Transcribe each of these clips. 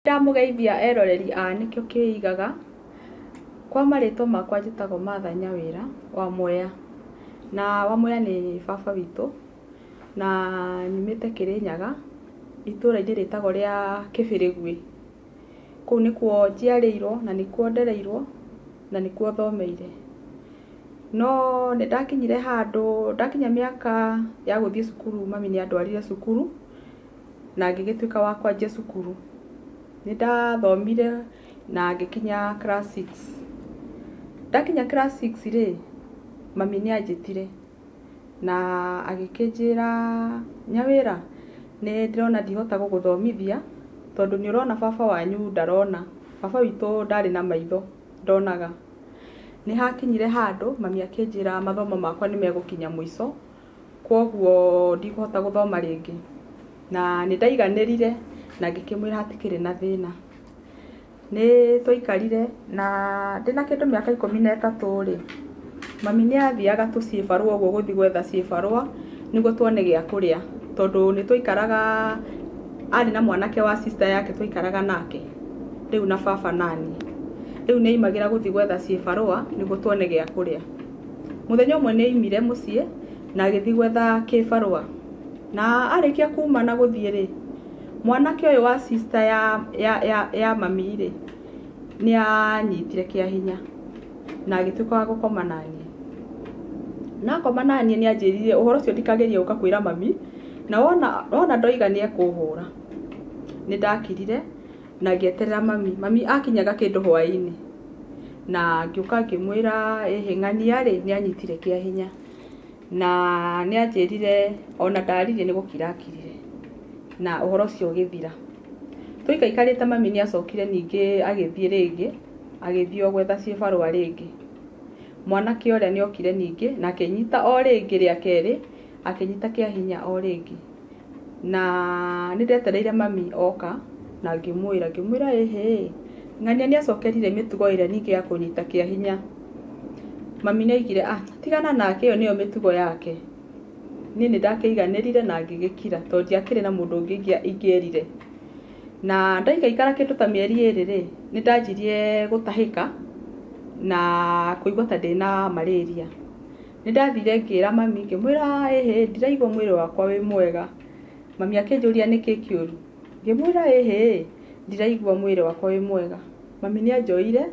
Ndamugeithia eroreri a nikio kiigaga kwa marĩtwa makwa njĩtagwo Martha Nyawĩra wa Mwea, na wa Mwea nĩ baba witũ na nyumĩte Kĩrĩnyaga itũra-inĩ rĩtagwo rĩa Kĩbĩrĩgwi. Kũu nĩkuo njiarĩirwo na nĩkuo ndereirwo na nĩkuo thomeire. No nĩndakinyire handũ ndakinya mĩaka ya gũthiĩ cukuru, mami nĩandwarire cukuru na ngĩgĩtuĩka wa kwanjia cukuru. Nĩndathomire na ngĩkinya class 6. Ndakinya class 6 rĩ, mami nĩanjĩtire na agĩkĩnjĩra, Nyawĩra, nĩ ndĩrona ndihota gũgũthomithia tondũ nĩ ũrona baba wanyu ndarona. Baba witũ ndarĩ na maitho, ndonaga. Nĩ hakinyire handũ mami akĩnjĩra mathomo makwa nĩ megũkinya mũico, kwoguo ndikũhota gũthoma rĩngĩ. Na nĩ ndaiganĩrire na ngĩkĩmwĩra hatikĩrĩ na thĩna. Nĩ twaikarire na ndĩna kĩndũ mĩaka 13 rĩ, mami nĩathiaga tũciĩbarũa ũguo gũthiĩ gwetha ciĩbarũa nĩguo tuone gĩa kũrĩa, tondũ nĩ twaikaraga, arĩ na mwanake wa sister yake twaikaraga nake rĩu na baba nani. Rĩu nĩ aimagĩra gũthiĩ gwetha ciĩbarũa nĩguo tuone gĩa kũrĩa. Mũthenya ũmwe nĩ aimire mũciĩ na agĩthiĩ gwetha kĩbarũa, na arĩkia kuma na gũthiĩ rĩ, mwanake ũyũ wa sister ya mami rĩ nĩ anyitire kĩa hinya na agĩtuĩka wa gũkoma naniĩ. Na akoma naniĩ nĩ anjĩrire ũhoro ũcio ndikagerie gũka kwĩra mami, na wona ndoiga nĩ ekũhũra. Nĩ ndakirire na ngĩeterera mami. Mami akinyaga kĩndũ hwaĩ-inĩ na ngĩũka ngĩmwĩra ng'ania rĩ nĩ anyitire kĩa hinya, na nĩ anjĩrire ona ndaririe nĩ gũkira akirire na ũhoro ũcio ũgĩthira. Tũikaikarĩte mami nĩ acokire ningĩ agĩthiĩ rĩngĩ, agĩthiĩ gwetha ciĩbarũa rĩngĩ. Mwanake ũrĩa nĩ okire ningĩ na akĩnyita o rĩngĩ rĩa kerĩ, akĩnyita kĩa hinya o rĩngĩ. Na nĩ ndetereire mami oka na ngĩmwĩra ng'ania nĩ acokerire mĩtugo ĩrĩa ningĩ ya kũnyita kĩa hinya. Mami nĩ aigire tigana nake, ĩyo nĩyo mĩtugo yake. Niĩ nĩ ndakĩiganĩrire na ngĩgĩkira tondũ ndiakĩrĩ na mũndũ ũngĩ ingĩerire. Na ndaikaikara kĩndũ ta mĩeri 2 rĩ, nĩ ndanjirie gũtahĩka na kũigua ta ndĩna malaria. Nĩ ndathire ngĩra mami ngĩmwĩra ndiraigua mwĩrĩ wakwa wĩ mwega. Mami akĩnjũria nĩkĩ kĩũru, ngĩmwĩra ndiraigua mwĩrĩ wakwa wĩ mwega. Mami nĩ anjoire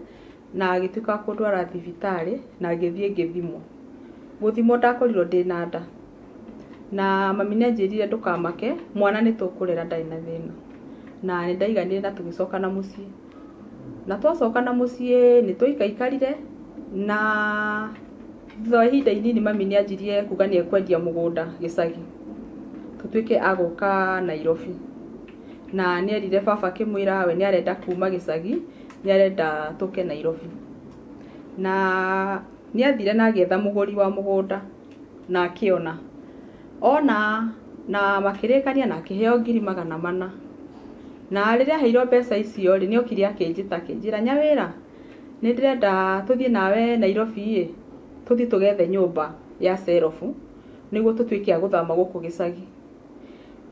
na agĩtuĩka wa kũndwara thibitarĩ na ngĩthiĩ ngĩthimwo. Gũthimwo ndakorirwo ndĩna nda, na mami nĩ anjĩrire ndũkamake, mwana nĩ tũkũrera ndarĩ na thĩna. Na nĩ ndaiganire na tũgĩcoka na mũciĩ. Na twacoka na mũciĩ nĩ twaikaikarire na thutha wa ihinda inini mami nĩ anjirie kuga nĩ ekwendia mũgũnda gĩcagi tũtuĩke a gũka Nairobi. Na nĩ erire baba akĩmwĩra we nĩ arenda kuma gĩcagi, nĩ arenda tũke Nairobi. Na nĩ athire na agĩetha mũgũri wa mũgũnda na akĩona, ona na makĩrĩkania na akĩheo 400,000. Na rĩrĩa aheirwo mbeca icio rĩ, nĩ okire akĩnjĩta akĩnjĩra, Nyawĩra, nĩ ndĩrenda tũthiĩ nawe Nairobi tũthiĩ tũgethe nyũmba ya serobu nĩguo tũtuĩke a gũthama gũkũ gĩcagi.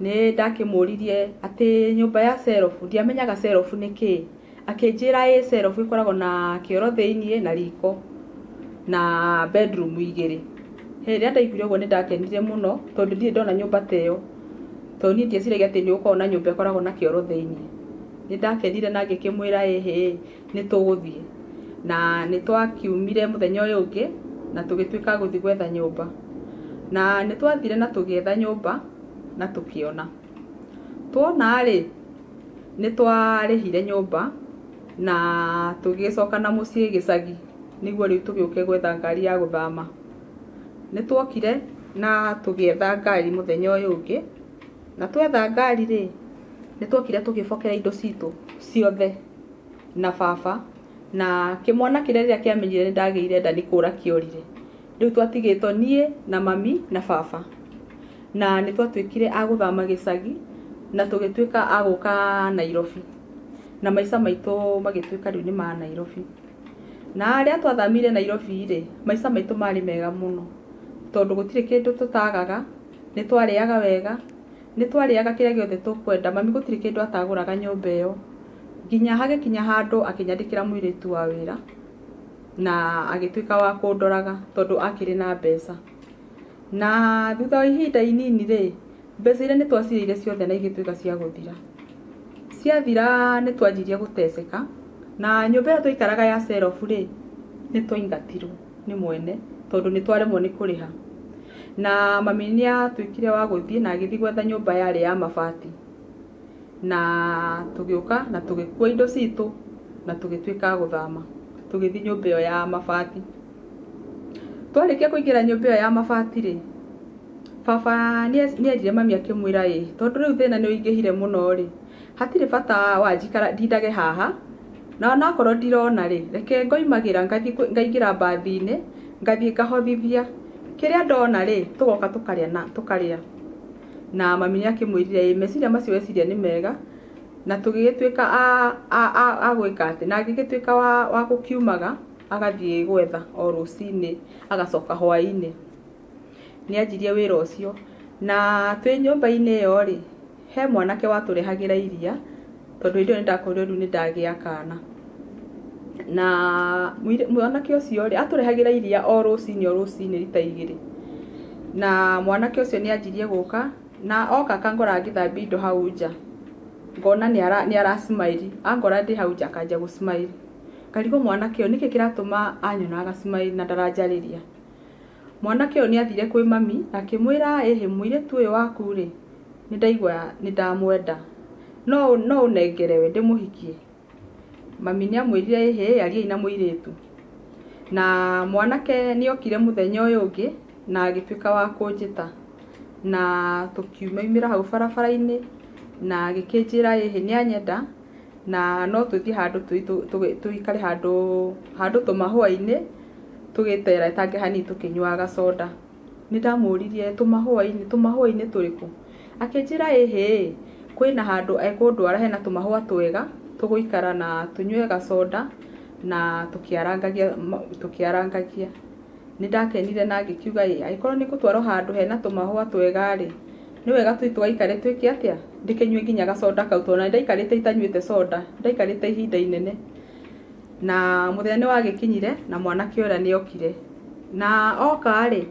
Nĩ ndakĩmũririe atĩ nyũmba ya serobu, ndiamenyaga serobu nĩ kĩĩ. Akĩnjĩra serobu ĩkoragwo na kĩoro thĩiniĩ na riko na bedroom 2. Rĩrĩa ndaiguire ũguo nĩ ndakenire mũno tondũ ndirĩ ndona nyũmba ta ĩyo, tondũ niĩ ndieciragia atĩ nĩ gũkoragwo na nyũmba ĩkoragwo na kĩoro thĩiniĩ. Nĩ ndakenire na ngĩkĩmwĩra nĩ tũgũthiĩ. Na nĩ twakiumire mũthenya ũyũ ũngĩ na tũgĩtuĩka gũthiĩ gwetha nyũmba. Na nĩ twathire na tũgĩetha nyũmba na tũkĩona. Tuona rĩ, nĩ twarĩhire nyũmba na tũgĩcoka na mũciĩ gĩcagi nĩguo rĩu tũgĩũke gwetha ngari ya gũthama. Nĩ tuokire na tũgĩetha ngari mũthenya ũyũ ũngĩ, na twetha ngari rĩ, nĩ tuokire tũgĩbokera indo citũ ciothe na baba, na kĩmwana kĩrĩa rĩrĩa kĩamenyire nĩ ndagĩire nda nĩ kũra kĩorire. Rĩu twatigĩtwo niĩ na mami na baba, na nĩ twatuĩkire a gũthama gĩcagi na tũgĩtuĩka a gũka Nairobi, na maica maitũ magĩtuĩka rĩu nĩ ma Nairobi. Na rĩrĩa twathamire Nairobi rĩ, maica maitũ marĩ mega mũno tondũ gũtirĩ kĩndũ tũtagaga, nĩ twarĩaga wega, nĩ twarĩaga kĩrĩa gĩothe tũkwenda. Mami gũtirĩ kĩndũ atagũraga nyũmba ĩyo, nginya hagikinya handu akinyandikira muiritu wa wira na agituika wa kundoraga tondu akiri na mbeca. Na thutha wa ihinda inini ri mbeca iria nitwacirire ciothe na igituika cia guthira. Ciathira nitwanjirie guteceka na nyumba ĩyo twaikaraga ya serofu ri nitwaingatirwo ni mwene tondu nitwaremwo ni kuriha. Na mami niatuikire wa guthie na agithii gwetha nyumba yari ya mabati, na tugiuka na tugikua indo citu na tugituika guthama tugithii nyumba ĩyo ya mabati. Twarikia kuingira nyumba ĩyo ya mabati ri baba nierire mami akimwira tondu riu thina ni uingihire muno ri hatire bata wanjikara ndindage haha na onakorwo ndirona ri reke ngoimagira ngaingira bathi-ini ngathie ngahothithia kiria ndona ri tugoka tukaria. Na mami niakimwirire meciria macio weciria ni mega na tugigituika a gwika ati na agigituika wa gukiumaga agathie gwetha o rucini agacoka hwaini. Nianjirie wira ucio na twi nyumba-ini iyo ri he mwanake waturehagira iria tondu indo nindakorire riu nindagia kana. Na mwanake ucio ri aturehagira iria o rucini rita 2. Na mwanake ucio nianjirie guka na oka kangora ngithambia indo hau nja ngona ni ara smile angora ndi hau nja akanja gu smile karigo mwanake uyu niki kiratuma anyona aga smile na ndaranjariria. Mwanake uyu niathire kwi mami akimwira muiritu uyu waku ri nindaigua nindamwenda no unengerewe ndimuhikie. Mami niamwirire ariai na muiritu. Na mwanake niokire muthenya uyu ungi na agituika wa kunjita na tukiumira hau barabara-ini na agikinjira nianyenda na no tuthie handu tuikare handu tumahua-ini tugitera itange hani tukinyuaga soda. Nindamuririe tumahua-ini turiku akinjira kwina handu ekundwara hena tumahua twega tuguikara na tunyuega soda na tukiarangagia. Nindakenire na ngikiuga aikorwo ni gutwaro handu hena tumahua twega ri ni wega tugaikare twiki atia ndikinyue nginya gasoda kau tona ndaikarite itanyuite soda ndaikarite ihinda inene. Na muthenya ni wagikinyire na mwanake ura niokire na oka ri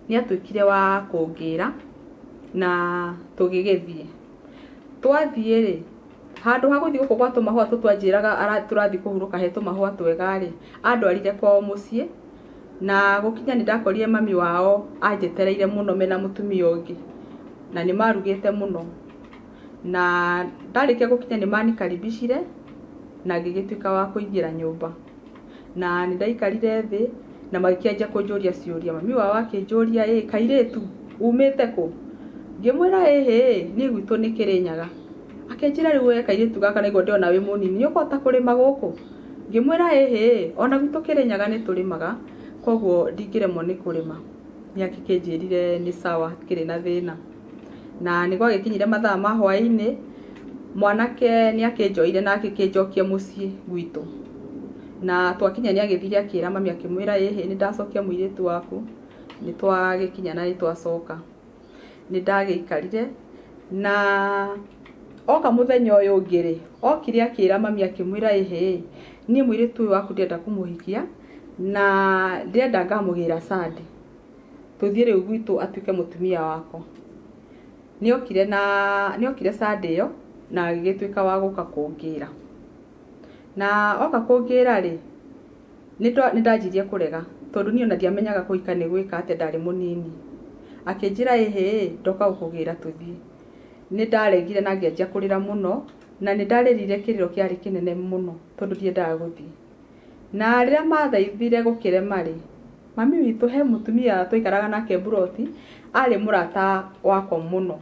niatuikire wa kungira na tugigithie. Twathie ri handu ha guthie guko gwa tumahua tutwanjiraga turathie kuhuruka he tumahua twega ri andwarire kwao mucii na gukinya nindakorire mami wao anjetereire muno mena mutumia ungi na ni marugite muno. Na ndarikia gukinya ni manikaribishire na ngigituika wa kuingira nyumba na nindaikarire thi na magikianjia kunjuria ciuria. Mami wao akinjuria kairitu umite ku ngimwira ni gwitu ni Kirinyaga. Akinjira riu kairitu gaka naiguo ndiona wi munini ni ukota kurima guku. Ngimwira ona gwitu Kirinyaga ni turimaga koguo ndingiremwo ni kurima. Niakikinjirire ni sawa kiri na thina. Na niguo agikinyire mathaa ma hwaini mwanake niakinjoire na akikinjokia mucii gwitu. Na twakinya niagithire akira mami akimwira ni ndacokia muiritu waku ni twagikinya na ni twacoka. Ni ndagiikarire na oka muthenya uyu ungi okire akira mami akimwira ni muiritu uyu waku ndienda kumuhikia na ndienda ngamugira Sande tuthie riu gwitu atuike mutumia wako. Niokire Sande yo na agigituika wa guka kungira. Na oka kungira ri nindajirie kurega tondu ni ona ndiamenyaga kuika ni gwika ate ndari munini. Akinjira ndoka gukugira tuthie. Nindaregire na ngianjia kurira muno na nindarerire kiriro kiari kinene muno tondu ndiendaga guthie. Na riria mathaithire gukirema ri mami witu he mutumia twaikaraga nake buroti ari murata wakwa muno.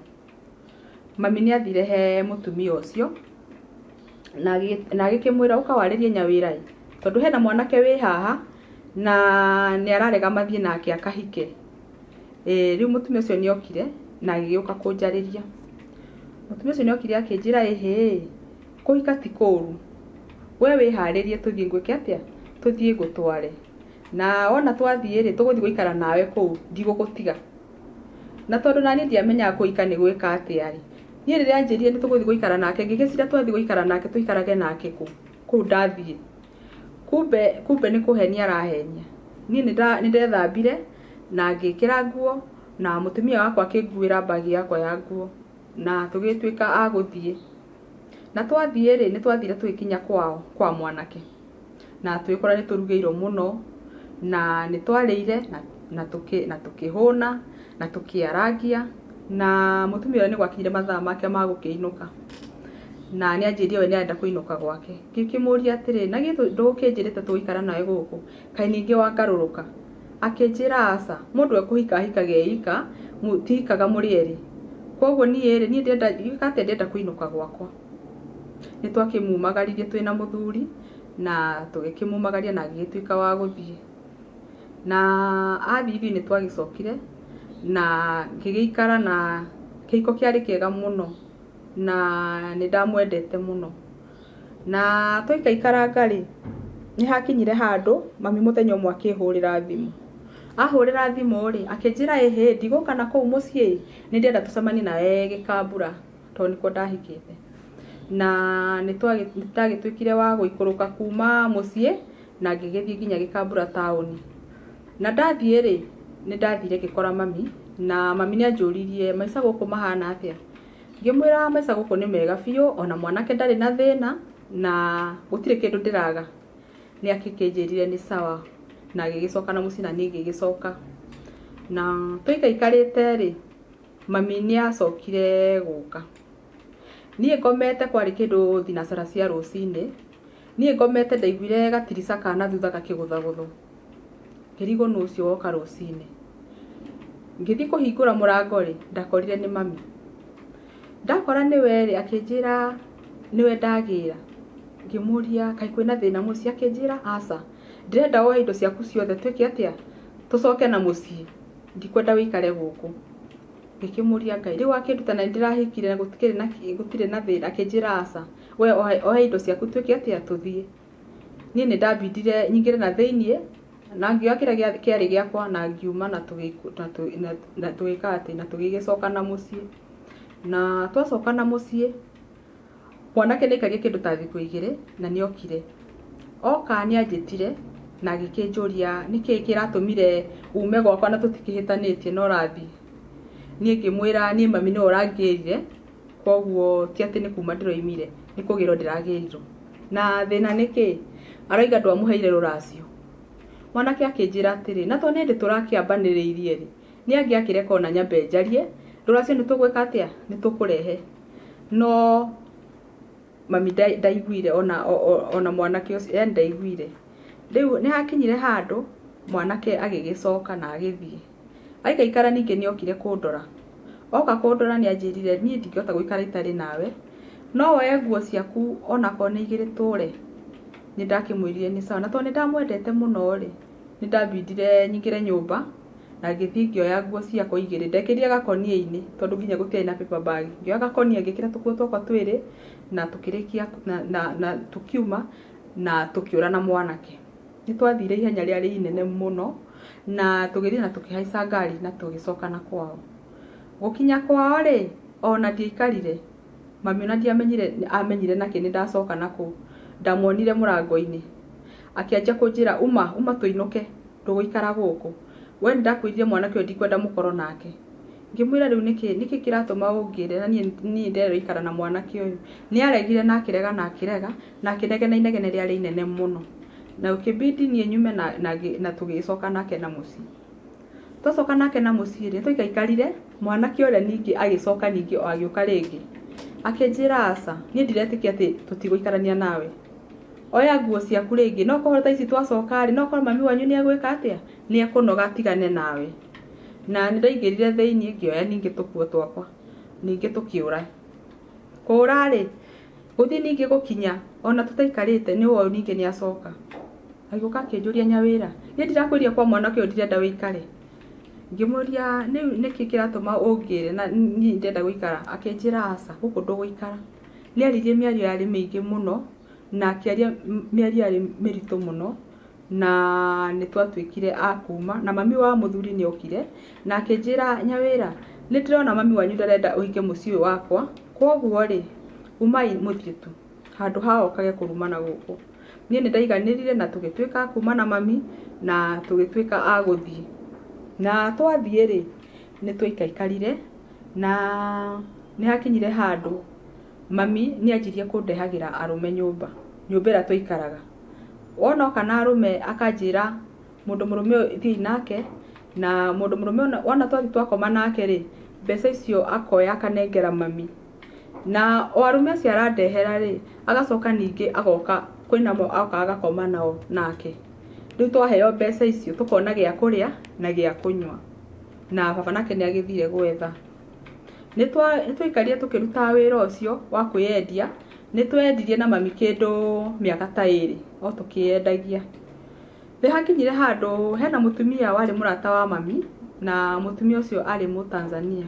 Mami niathire he mutumia ucio na agikimwira ukawaririe nyawira tondu hena mwanake wi haha na ni ararega mathie nake akahike. Riu mutumia ucio niokire na agiuka kunjariria. Mutumia ucio niokire akinjira kuhika ti kuru we wiharirie tuthie ngwike atia tuthie gutware na ona twathie ri tuguthie guikara nawe kuu ndigugutiga. Na tondu nani ndiamenyaga kuika ni gwika atia ri niĩ rĩrĩa anjĩrire nĩ tũgũthiĩ gũikara nake ngĩgĩciria twathiĩ gũikara nake tũikarage nake kũu ndathiĩ, kumbe nĩ kũhenia arahenia. Niĩ nĩ ndethambire na ngĩkĩra nguo na mũtumia wakwa akĩnguĩra bagi yakwa ya nguo na tũgĩtuĩka a gũthiĩ. Na twathiĩ rĩ, nĩ twathire tũgĩkinya kwao kwa mwanake na twĩkora nĩ tũrugĩirwo mũno na nĩ twarĩire na tũkĩhũna na tũkĩarangia, na mũtumia ũrĩa nĩ gwakinyire mathaa make ma gũkĩinũka na nĩ anjĩrire we nĩ arenda kũinũka gwake. Ngĩkĩmũria atĩrĩ, na githĩ ndũgũkĩnjĩrĩte tũgũikara nawe gũkũ, kaĩ ningĩ wangarũrũka? Akĩnjĩra aca, mũndũ ekũhika ahikaga eika, mũtihikaga mũrĩ erĩ. Koguo niĩ rĩ, niĩ ndenda kũinũka gwakwa. Nĩ twakĩmumagaririe twĩna mũthuri na tũgĩkĩmumagaria na agĩgĩtuĩka wa gũthiĩ. Na athiĩ ithuĩ nĩ twagĩcokire na ngĩgĩikara na kĩhiko kĩarĩ kĩega mũno na nĩ ndamwendete mũno. Na twaikaikaranga rĩ, nĩ hakinyire handũ mami mũthenya ũmwe akĩhũrĩra thimũ. Ahũrĩra thimũ rĩ, akĩnjĩra ĩhĩ ndigũka na kũu mũciĩ, nĩ ndĩrenda tũcemanie nawe Gĩkambura tondũ nĩkuo ndahikĩte. Na nĩ ndagĩtuĩkire wa gũikũrũka kuma mũciĩ na ngĩgĩthiĩ nginya Gĩkambura taũni. Na ndathiĩ rĩ, nĩ ndathire ngĩkora mami na mami nĩ anjũririe maica gũkũ mahana atĩa. Ngĩmwĩra maica gũkũ nĩ mega biũ, ona mwanake ndarĩ na thĩna na gũtirĩ kĩndũ ndĩraga. Nĩ akĩnjĩrire nĩ sawa na agĩgĩcoka na mũciĩ na niĩ ngĩgĩcoka. Na tũikaikarĩte rĩ, mami nĩ acokire gũka. Niĩ ngomete kwarĩ kĩndũ thinacara cia rũcinĩ. Niĩ ngomete ndaiguire gatirica kana thutha gakĩgũthagũthwo. Ngĩrigwo nũ ũcio woka rũcinĩ. Ngĩthiĩ kũhingũra mũrango rĩ, ndakorire nĩ mami. Ndakora nĩwe rĩ, akĩnjĩra nĩwe ndagĩra. Ngĩmũria kaĩ kwĩna thĩna mũciĩ? Akĩnjĩra aca, ndĩrenda woe indo ciaku ciothe twĩke atĩa, tũcoke na mũciĩ, ndikwenda wĩikare gũkũ. Ngĩkĩmũria Ngai, rĩu akĩnduta na ndĩrahikire na gũtirĩ na thĩna? Akĩnjĩra aca, we ohe indo ciaku twĩke atĩa, tũthiĩ. Niĩ nĩ ndambindire nyingĩre na thĩiniĩ na ngĩoya kĩrĩa kĩarĩ gĩakwa na ngiuma na tũgĩka atĩ na tũgĩgĩcoka na mũciĩ. Na twacoka na mũciĩ, mwanake nĩ aikarire kĩndũ ta thikũ igĩrĩ na nĩ okire. Oka nĩ anjĩtire na agĩkĩnjũria nĩkĩĩ kĩratũmire ume gwakwa na tũtikĩhĩtanĩtie na ũrathiĩ. Niĩ ngĩmwĩra niĩ mami nĩwe ũrangĩrire, koguo ti atĩ nĩ kuma ndĩroimire, nĩ kũgĩrwo ndĩragĩrirwo. Na thĩna nĩkĩ? Arauga ndwamũheire rũracio. Mwanake akĩnjĩra atĩrĩ, na to nĩ ndĩ tũrakĩambanĩrĩirie rĩ, nĩ angĩakĩreka ona nyambe njarie, rũracio nĩ tũgwĩka atĩa? Nĩ tũkũrehe. No mami ndaiguire ona mwanake ũcio, yani ndaiguire. Rĩu nĩ hakinyire handũ mwanake agĩgĩcoka na agĩthiĩ. Aikaikara ningĩ nĩ okire kũndora. Oka kũndora nĩ anjĩrire niĩ ndingĩhota gũikara itarĩ nawe, no woe nguo ciaku onakorwo nĩ igĩrĩ tũre. Nĩ ndakĩmwĩrire nĩ sawa, na tondũ nĩ ndamwendete mũno rĩ, nĩ ndambindire nyingĩre nyũmba na ngĩthiĩ ngĩoya nguo ciakwa igĩrĩ, ndekĩrire gakũnia-inĩ tondũ nginya gũtiarĩ na paper bag. Ngĩoya gakũnia ngĩkĩra tũkuo twakwa twĩrĩ na tũkĩrĩkia na tũkiuma na tũkĩũra na mwanake. Nĩ twathire ihenya rĩarĩ inene mũno na tũgĩthiĩ na tũkĩhaica ngari na tũgĩcoka na kwao. Gũkinya kwao rĩ, ona ndiaikarire. Mami ona amenyire nakĩ nĩ ndacoka na kũu. Ndamuonire mũrango-inĩ. Akĩanjia kũnjĩra uma tũinũke, ndũgũikara gũkũ. We nĩ ndakwĩrire mwanake ũyũ ndikwenda mũkoro nake. Ngĩmwĩra rĩu nĩkĩ kĩratũma ũngĩre na niĩ nderoikara na mwanake ũyũ. Nĩ aregire na akĩrega na akĩnegena inegene rĩarĩ inene mũno. Na ũkĩbidi niĩ nyume na tũgĩcoka nake na mũciĩ. Twacoka nake na mũciĩ rĩ, tũikaikarire, mwanake ũrĩa ningĩ agĩcoka ningĩ o agĩũka rĩngĩ. Akĩnjĩra aca, niĩ ndiretĩkia atĩ tũtigũikarania nawe. Oya nguo ciaku rĩngĩ, no korwo thaa ici twacoka rĩ, no korwo mami wanyu nĩ egwĩka atĩa? Nĩ ekũnoga atigane nawe. Na nĩ ndaingĩrire thĩiniĩ ngĩoya ningĩ tũkuo twakwa, ningĩ tũkĩũra. Kũũra rĩ, gũthiĩ ningĩ gũkinya, ona tũtaikarĩte nĩ woĩ ningĩ nĩ acoka. Agĩũka akĩnjũria Nyawĩra, niĩ ndirakwĩria kwa mwanake ũyũ ndirenda wĩikare. Ngĩmũria nĩkĩ kĩratũma ũngĩre na niĩ ndenda gũikara? Akĩnjĩra aca, gũkũ ndũgũikara. Nĩ aririe mĩario yarĩ mĩingĩ mũno na akĩaria mĩario yarĩ mĩritũ mũno na nĩ twatuĩkire a kuma na mami wa mũthuri nĩ okire na akĩnjĩra Nyawĩra, nĩ ndĩrona mami wanyu ndarenda ũhike mũciĩ ũyũ wakwa, koguo rĩ umai mũthiĩ tu handũ ha okage kũrumana gũkũ. Niĩ nĩ ndaiganĩrire na tũgĩtuĩka kuma na mami na tũgĩtuĩka a gũthiĩ, na twathiĩ rĩ nĩ twaikaikarire na nĩ hakinyire handũ mami nĩ anjirie kũndehagĩra arũme nyũmba ĩrĩa twaikaraga. Wona oka na arũme akanjĩra mũndũ mũrũme ũyũ thiĩ nake, na mũndũ mũrũme wona twathi twakoma nake rĩ mbeca icio akoya akanengera mami, na o arũme acio arandehera rĩ agacoka ningĩ agoka kwĩnamo agoka agakoma nao nake. Rĩu twaheo mbeca icio tũkona gĩa kũrĩa na gĩa kũnyua, na baba nake nĩ agĩthire gwetha. Nĩ twaikarire tũkĩruta wĩra ũcio wa kwĩyendia. Nĩ twendirie na mami kĩndũ mĩaka ta 2 o tũkĩendagia. Nĩ hakinyire handũ hena mũtumia warĩ mũrata wa mami, na mũtumia ũcio arĩ Mũtanzania.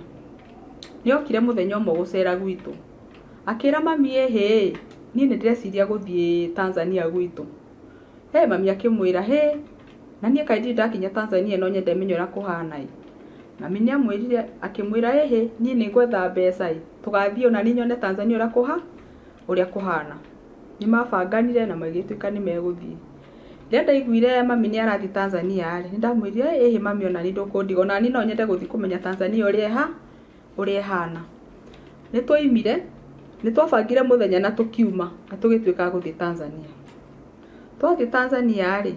Nĩ okire mũthenya ũmwe gũcera gwitũ, akĩra mami niĩ nĩ ndĩreciria gũthiĩ Tanzania gwitũ. Mami akĩmwĩra na niĩ kaĩ ndirĩ ndakinya Tanzania no nyende menye ũrĩa kũhana. Mami nĩ amwĩrire akĩmwĩra niĩ nĩ ngwetha mbeca tũgathiĩ ona niĩ nyone Tanzania ũrĩa kũhana. Nĩ mabanganire na magĩtuĩka nĩ megũthiĩ. Rĩrĩa ndaiguire mami nĩ arathiĩ Tanzania rĩ nĩ ndamwĩrire mami ona niĩ ndũkũndiga, ona niĩ no nyende gũthiĩ kũmenya Tanzania ũrĩa ĩhana. Nĩ twoimire, nĩ twabangire mũthenya na tũkiuma na tũgĩtuĩka gũthiĩ Tanzania. Twathiĩ Tanzania rĩ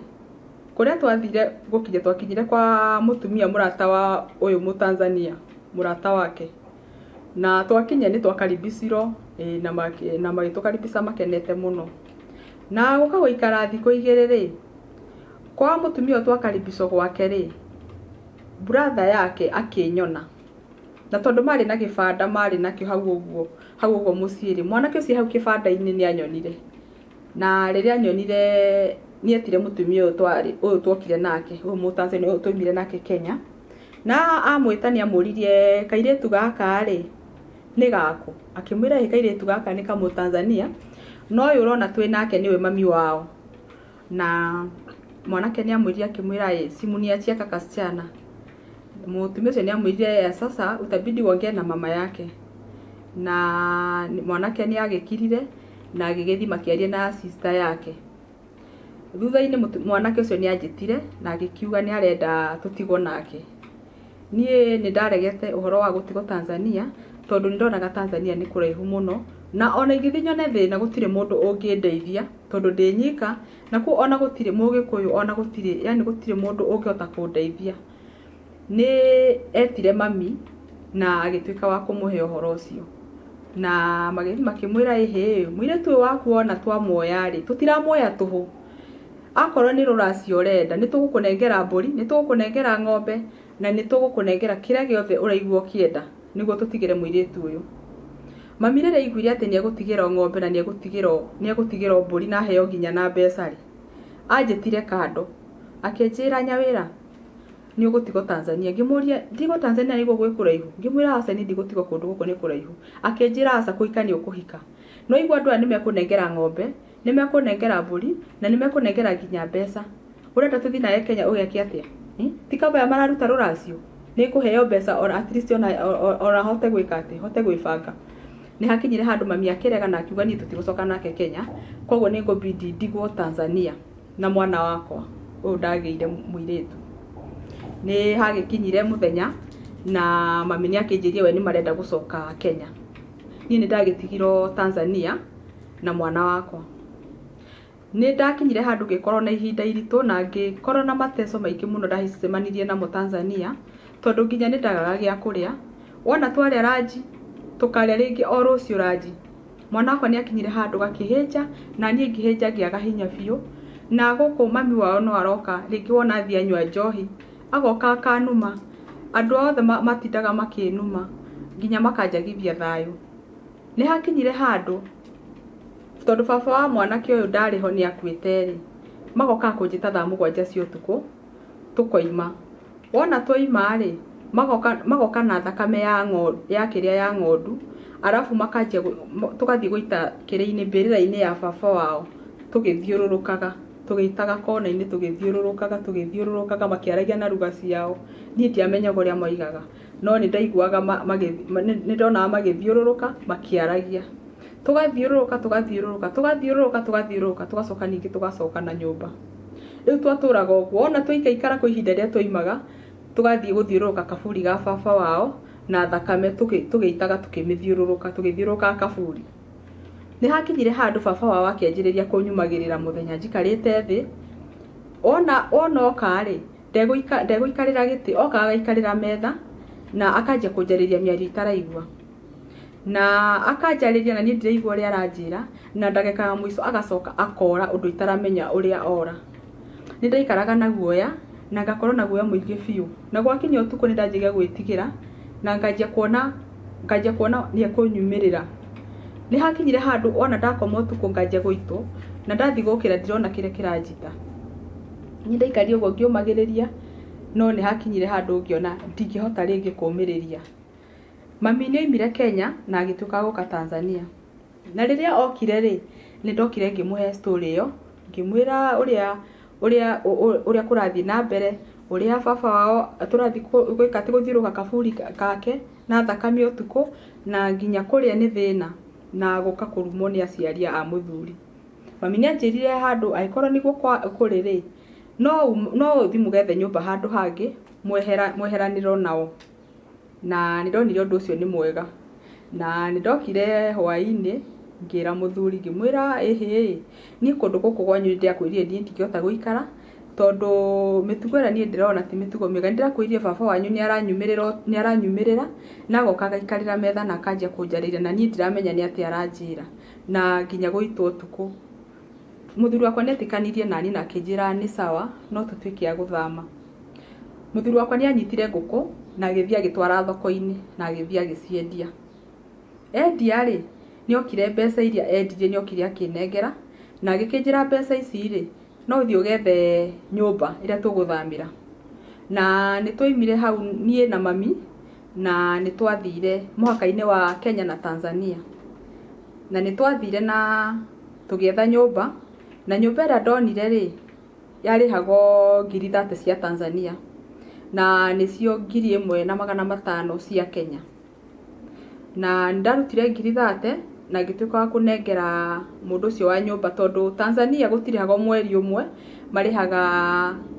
kũrĩa twathire gũkinya twakinyire kwa mũtumia mũrata wa ũyũ Mũtanzania mũrata wake, na twakinya nĩ twakaribicirwo na magĩtũkaribisha makenete mũno. Na gũka gũikara thikũ 2 rĩ kwa mũtumia ũyũ twakaribicwo gwake rĩ brother yake akĩnyona, na tondũ marĩ na gĩbanda marĩ nakĩo hau ũguo mũciĩ rĩ mwanake ũcio hau kĩbanda-inĩ nĩ anyonire, na rĩrĩa anyonire nĩ etire mũtumia ũyũ twokire nake ũyũ Mũtanzania ũyũ twaumire nake Kenya, na amwĩta nĩ amũririe kairĩtu gaka rĩ nĩ gaku. Akĩmwĩra kairĩtu gaka nĩ ka Mũtanzania, no ũyũ ũrona twĩ nake nĩwe mami wao. Na mwanake nĩ amwĩrire akĩmwĩra simniachia kaka kasichana. Mũtumia ũcio nĩ amwĩrire sasa utabidi uongee na mama yake. Na mwanake nĩ agĩkirire na agĩgĩthiĩ makĩaria na sister yake. Thutha-inĩ mwanake ũcio nĩ anjĩtire na agĩkiuga nĩ arenda tũtigwo nake. Niĩ nĩ ndaregete ũhoro wa gũtigwo Tanzania tondũ nĩ ndonaga Tanzania nĩ kũraihu mũno, na ona ingĩthiĩ nyone thĩna gũtirĩ mũndũ ũngĩndeithia tondũ ndĩ nyika, na kuo ona gũtirĩ Mũgĩkũyũ ona gũtirĩ mũndũ ũngĩhota kũndeithia. Nĩ etire mami na agĩtuĩka wa kũmũhe ũhoro ũcio, na magĩthiĩ makĩmwĩra mũirĩtu ũyũ waku ona twamuoya rĩ tũtiramuoya tũhũ, akorwo nĩ rũracio ũrenda nĩ tũgũkũnengera mbũri, nĩ tũgũkũnengera ng'ombe, na nĩ tũgũkũnengera kĩrĩa gĩothe ũraigua ũkĩenda nĩguo tũtigĩre mũirĩtu ũyũ. Mami rĩrĩa aiguire atĩ nĩ egũtigĩrwo ng'ombe na nĩ egũtigĩrwo mbũri na heo nginya na mbeca rĩ anjĩtire kando akĩnjĩra Nyawĩra nĩ ũgũtigwo Tanzania. Ngĩmũria ndigwo Tanzania nĩguo gwĩ kũraihu? Ngĩmwĩra aca niĩ ndigũtigwo kũndũ gũkũ nĩ kũraihu. Akĩnjĩra aca kũhika nĩ ũkũhika, no igua andũ aya nĩ mekũnengera ng'ombe, nĩ mekũnengera mbũri na nĩ mekũnengera nginya mbeca. Ũrenda tũthiĩ nawe Kenya ũgeke atĩa? Ti kaba aya mararuta rũracio, nĩ kũheo mbeca or at least ona hote gwĩka atĩ hote gwĩbanga. Nĩ hakinyire handũ mami akĩrega na akiuga niĩ tũtigũcoka nake Kenya, koguo nĩ ngũbidi ndigwo Tanzania na mwana wakwa ũyũ ndagĩire mũirĩtu. Nĩ hagĩkinyire mũthenya na mami nĩ akĩnjĩrie we nĩ marenda gũcoka Kenya. Niĩ nĩ ndagĩtigirwo Tanzania na mwana wakwa. Nĩ ndakinyire handũ ngĩkorwo na ihinda iritũ na ngĩkorwo na mateso maingĩ mũno ndacemanirie namo Tanzania, tondũ nginya nĩ ndagaga gĩa kũrĩa. Wona twarĩa ranji tũkarĩa rĩngĩ o rũciũ ranji, mwana wakwa nĩ akinyire handũ gakĩhĩnja na niĩ ngĩhĩnja ngĩaga hinya biũ, na gũkũ mami wao no aroka rĩngĩ wona athiĩ anyua njohi agoka akanuma, andũ othe matindaga makĩnuma nginya makanjagithia thayũ. Nĩ hakinyire handũ tondũ baba wa mwanake ũyũ ndarĩ ho nĩ akuĩte rĩ magoka kũnjĩta thaa 7 cia ũtukũ tũkoima. Wona twoima rĩ magoka na thakame ya ng'ondu, arabu makanjia tũgathiĩ gũita kĩrĩ-inĩ mbĩrĩra-inĩ ya baba wao tũgĩthiũrũrũkaga tũgĩitaga kona-inĩ tũgĩthiũrũrũkaga makĩaragia na ruga ciao, niĩ ndiamenyaga ũrĩa moigaga. no nĩ ndaiguaga nĩ ndonaga magĩthiũrũrũka makĩaragia. Tũgathiũrũrũka tũgacoka ningĩ tũgacoka na nyũmba. Rĩu twatũraga ũguo, ona twaikaikara kwa ihinda rĩrĩa twoimaga, tũgathiĩ gũthiũrũrũka kaburi ga baba wao na thakame tũgĩitaga tũgĩthiũrũrũka kaburi. Nĩ hakinyire handũ baba wao akĩanjĩrĩria kũnyumagĩrĩra mũthenya njikarĩte thĩ. Ona oka-rĩ, ndegũikarĩra gĩtĩ, okaga agaikarĩra metha na akanjia kũnjarĩria mĩario itaraigua. Na akanjarĩria na niĩ ndiraigua ũrĩa aranjĩra, na ndagĩka ya mũico agacoka akora ũndũ itaramenya ũrĩa ora. Nĩ ndaikaraga na guoya na ngakorwo na guoya mũingĩ biũ. Na gwakinya ũtukũ nĩ ndanjagia gwĩtigĩra na nganjia kuona nĩ ekũnyumĩrĩra. Nĩ hakinyire handũ ona ndakoma ũtukũ nganjia gũitwo na ndathiĩ gũkĩra ndirona kĩrĩa kĩranjita. Nĩ ndaikarire ũguo ngĩũmagĩrĩria, no nĩ hakinyire handũ ngĩona ndingĩhota rĩngĩ kũũmĩrĩria. Mami nĩ oimire Kenya na agĩtuĩka gũka Tanzania. Na rĩrĩa okire-rĩ, nĩ ndokire ngĩmũhe story ĩyo, ngĩmwĩra ũrĩa kũrathiĩ na mbere, ũrĩa baba wao tũrathiĩ gũthiũrũrũka kaburi gake na thakame ũtukũ, na nginya kũrĩa nĩ thĩna na gũka kũrumwo nĩ aciari a mũthuri. Mami nĩ anjĩrire handũ angĩkorwo nĩguo kũrĩ-rĩ, no ũthiĩ mũgethe nyũmba handũ hangĩ mweheranĩrwo nao. Na nĩ ndonire ũndũ ũcio nĩ mwega. Na nĩ ndokire hwaĩ-inĩ ngĩra mũthuri ngĩmwĩra niĩ kũndũ gũkũ gwanyu nĩ ndĩrakwĩrire niĩ ndingĩhota gũikara, tondũ mĩtugo ĩrĩa niĩ ndĩrona ti mĩtugo mĩega. Nĩ ndĩrakwĩrire baba wanyu nĩ aranyumĩrĩra na agoka agaikarĩra metha na akanjia kũnjarĩria na niĩ ndiramenya nĩ atĩa aranjĩra na nginya gũitwo ũtukũ. Mũthuri wakwa nĩ etĩkanirie nani na akĩnjĩra nĩ sawa no tũtuĩke a gũthama. Mũthuri wakwa nĩ anyitire ngũkũ na agĩthiĩ agĩtwara thoko-inĩ na agĩthiĩ agĩciendia. Endia-rĩ, nĩ okire mbeca iria endirie nĩ okire akĩnengera na agĩkĩnjĩra mbeca ici-rĩ, no ũthiĩ ũgethe nyũmba ĩrĩa tũgũthamĩra. Na nĩ twoimire hau niĩ na mami na nĩ twathire mũhaka-inĩ wa Kenya na Tanzania. Na nĩ twathire na tũgĩetha nyũmba, na nyũmba ĩrĩa ndonire-rĩ, yarĩhagwo 30,000 cia Tanzania na nĩcio 1,500 cia Kenya. Na ndarutire 30,000 na ngĩtuĩka wa kũnengera mũndũ ũcio wa nyũmba, tondũ Tanzania gũtirĩhagwo mweri ũmwe,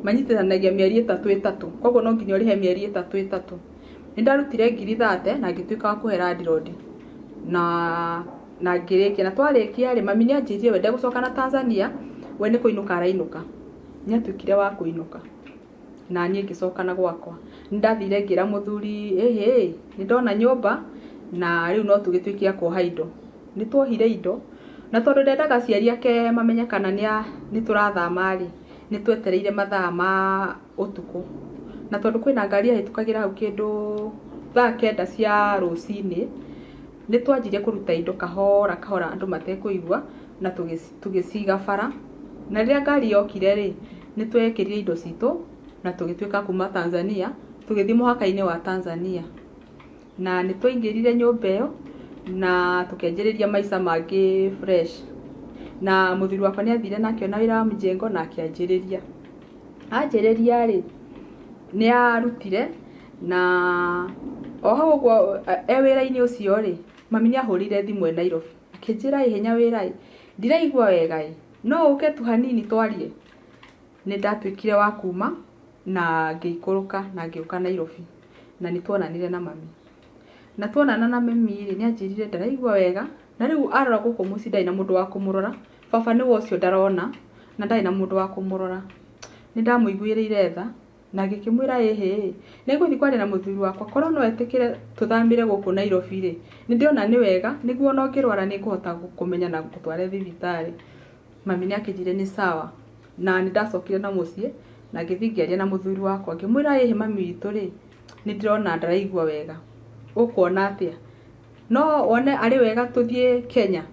manyitithanagia mĩeri ĩtatũ. Koguo no nginya ũrĩhe mĩeri ĩtatũ. Nĩ ndarutire 30,000 na ngĩtuĩka wa kũhe landlord na ngĩrĩkia. Na twarĩkia-rĩ, mami nĩ anjĩrire we ndegũcoka na Tanzania, we nĩ kũinũka arainũka. Nĩ atuĩkire wa kũinũka na niĩ ngĩcoka na gwakwa. Nĩ ndathire ngĩra mũthuri nĩ ndona nyũmba na rĩu no tũgĩtuĩke a kuoha indo. Nĩ tuohire indo na tondũ ndendaga aciari ake mamenye kana nĩ tũrathama-rĩ, nĩ twetereire mathaa ma ũtukũ. Na tondũ kwĩna ngari yahĩtũkagĩra hau kĩndũ thaa 9 cia rũcinĩ, nĩ twanjirie kũruta indo kahora andũ matekũigua na tũgĩciga bara. Na rĩrĩa ngari yokire-rĩ, nĩ twekĩrire indo citũ na tũgĩtuĩka kuma Tanzania tũgĩthiĩ mũhaka-inĩ wa Tanzania. Na nĩ twaingĩrire nyũmba ĩyo na tũkĩanjĩrĩria maica mangĩ fresh. Na mũthuri wakwa nĩ athire na akĩona wĩra wa mjengo na akĩanjĩrĩria. Anjĩrĩria-rĩ, nĩ arutire na o hau ũguo wĩra-inĩ ũcio-rĩ, mami nĩ ahũrĩire thimũ Nairobi akĩnjĩra hinya wĩra, ndiraigua wega, no ũke tu hanini twarie. Nĩ ndatuĩkire wa kuma na ngĩikũrũka na ngĩũka Nairobi na nĩ tuonanire na mami. Na tuonana na mami-rĩ, nĩ anjĩrire ndaraigua wega na rĩu arora gũkũ mũciĩ ndarĩ na mũndũ wa kũmũrora. Baba nĩwe ũcio ndarona na ndarĩ na mũndũ wa kũmũrora. Nĩ ndamũiguĩrĩire tha na ngĩkĩmwĩra nĩ ngũthiĩ kwaria na mũthuri wakwa, korwo no etĩkĩre tũthamĩre gũkũ Nairobi-rĩ, nĩ ndĩrona nĩ wega nĩguo no ngĩrwara nĩ ngũhota kũmenya na gũtware thibitarĩ. Mami nĩ akĩnjĩrire nĩ sawa na nĩ ndacokire na mũciĩ na ngĩthiĩ ngĩaria na mũthuri wakwa ngĩmwĩra mami witũ-rĩ, nĩ ndĩrona ndaraigua wega, ũkuona atĩa? No wone arĩ wega tũthiĩ Kenya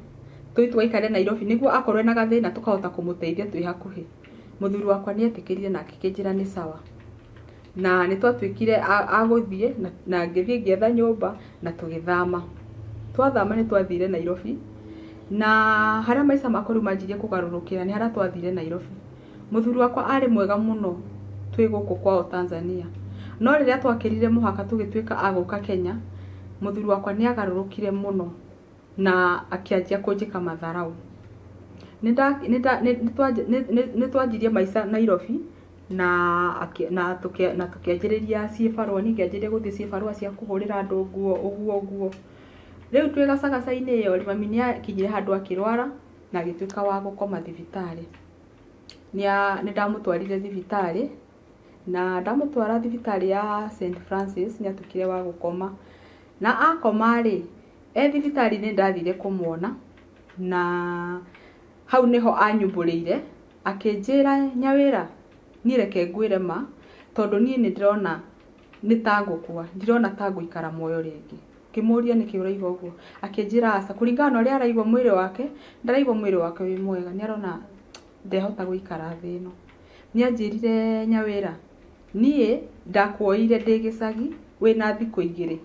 tũthiĩ tũgaikare Nairobi nĩguo akorwo ena gathĩna tũkahota kũmũteithia twĩ hakuhĩ. Mũthuri wakwa nĩ etĩkĩrire na akĩnjĩra nĩ sawa. Na nĩ twatuĩkire a gũthiĩ na ngĩthiĩ ngĩetha nyũmba na tũgĩthama. Twathama nĩ twathire Nairobi na harĩa maica makwa rĩu manjirie kũgarũrũkĩra nĩ harĩa twathire Nairobi. Mũthuri wakwa arĩ mwega mũno twĩ gũkũ kwao Tanzania. no riria twakirire muhaka tugituika aguka Kenya muthuri wakwa ni agarurukire muno na akianjia kunjika matharau ni twanjirie maica Nairobi na tukianjiriria cibarua ningianjirie guthie cibarua cia kuhurira andu nguo uguo riu twi gacagacaini iyo mami ni akinyire handu akirwara na agituika wa gukoma thibitari ni ndamutwarire thibitari na ndamutwara thibitari ya St Francis ni atukire wa gukoma na akoma ri thibitari ni ndathire kumuona na hau niho anyumburiire akinjira Nyawira ni reke ngwire ma tondu ni ndirona ni tangukua ndirona tanguikara moyo ringi kimuria ni kiuraigwa uguo akinjira aca kuringana na uria araigwa mwiri wake ndaraigwa mwiri wake wi mwega ni arona ndehota guikara thi ino ni anjirire Nyawira nie ndakuoire ndi gicagi wina thiku igiri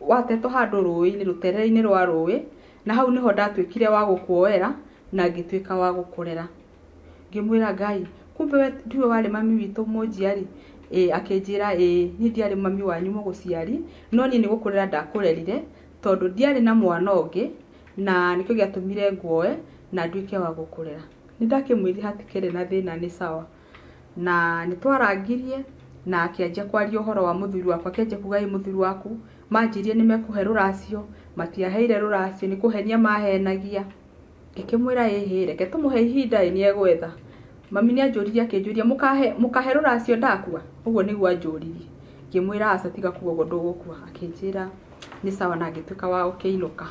watetwo handu ruini ruterere-ini rwa rui na hau niho ndatuikire wa gukuoera na ngituika wa gukurera ngimwira Ngai kumbe we ndiwe wari mami witu munjiari akinjira ni ndiari mami wanyu muguciari no ni gukurera ndakurerire tondu ndiari na mwana ungi na nikio giatumire nguoe na nduike wa gukurera ni ndakimwiri hatikere na thina ni sawa na nitwarangirie na akianjia kwaria uhoro wa muthuri wakwa akianjia kuga muthuri waku manjirie ni mekuhe ruracio matiaheire ruracio ni kuhenia mahenagia ngikimwira reke tumuhe ihinda ni egwetha mami ni anjuririe akinjuria mukahe ruracio ndakua uguo niguo anjuririe ngimwira aca tiga kuga uguo ndugukua akinjira ni sawa na ngituika wa ukiinuka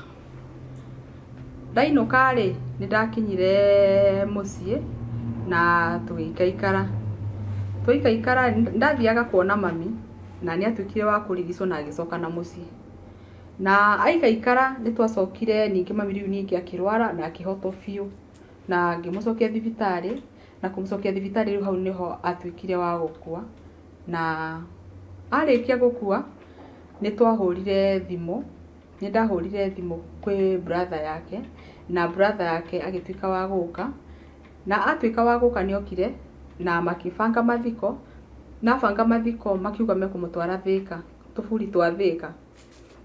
ndainuka ri ni ndakinyire mucii na tugikaikara ndathiaga kuona mami na ni atuikire wa kurigicwo na agicoka na mucii na aikaikara ni twacokire ningi mami riu ningi akirwara na akihotwo biu na ngimucokia thibitari na kumucokia thibitari riu hau niho atuikire wa gukua na arikia gukua ni twahurire thimu ni ndahurire thimu kwi brother yake na brother yake agituika wa guka na atuika wa guka ni okire na makibanga mathiko na banga mathiko makiuga mekumutwara Thika tuburi twa Thika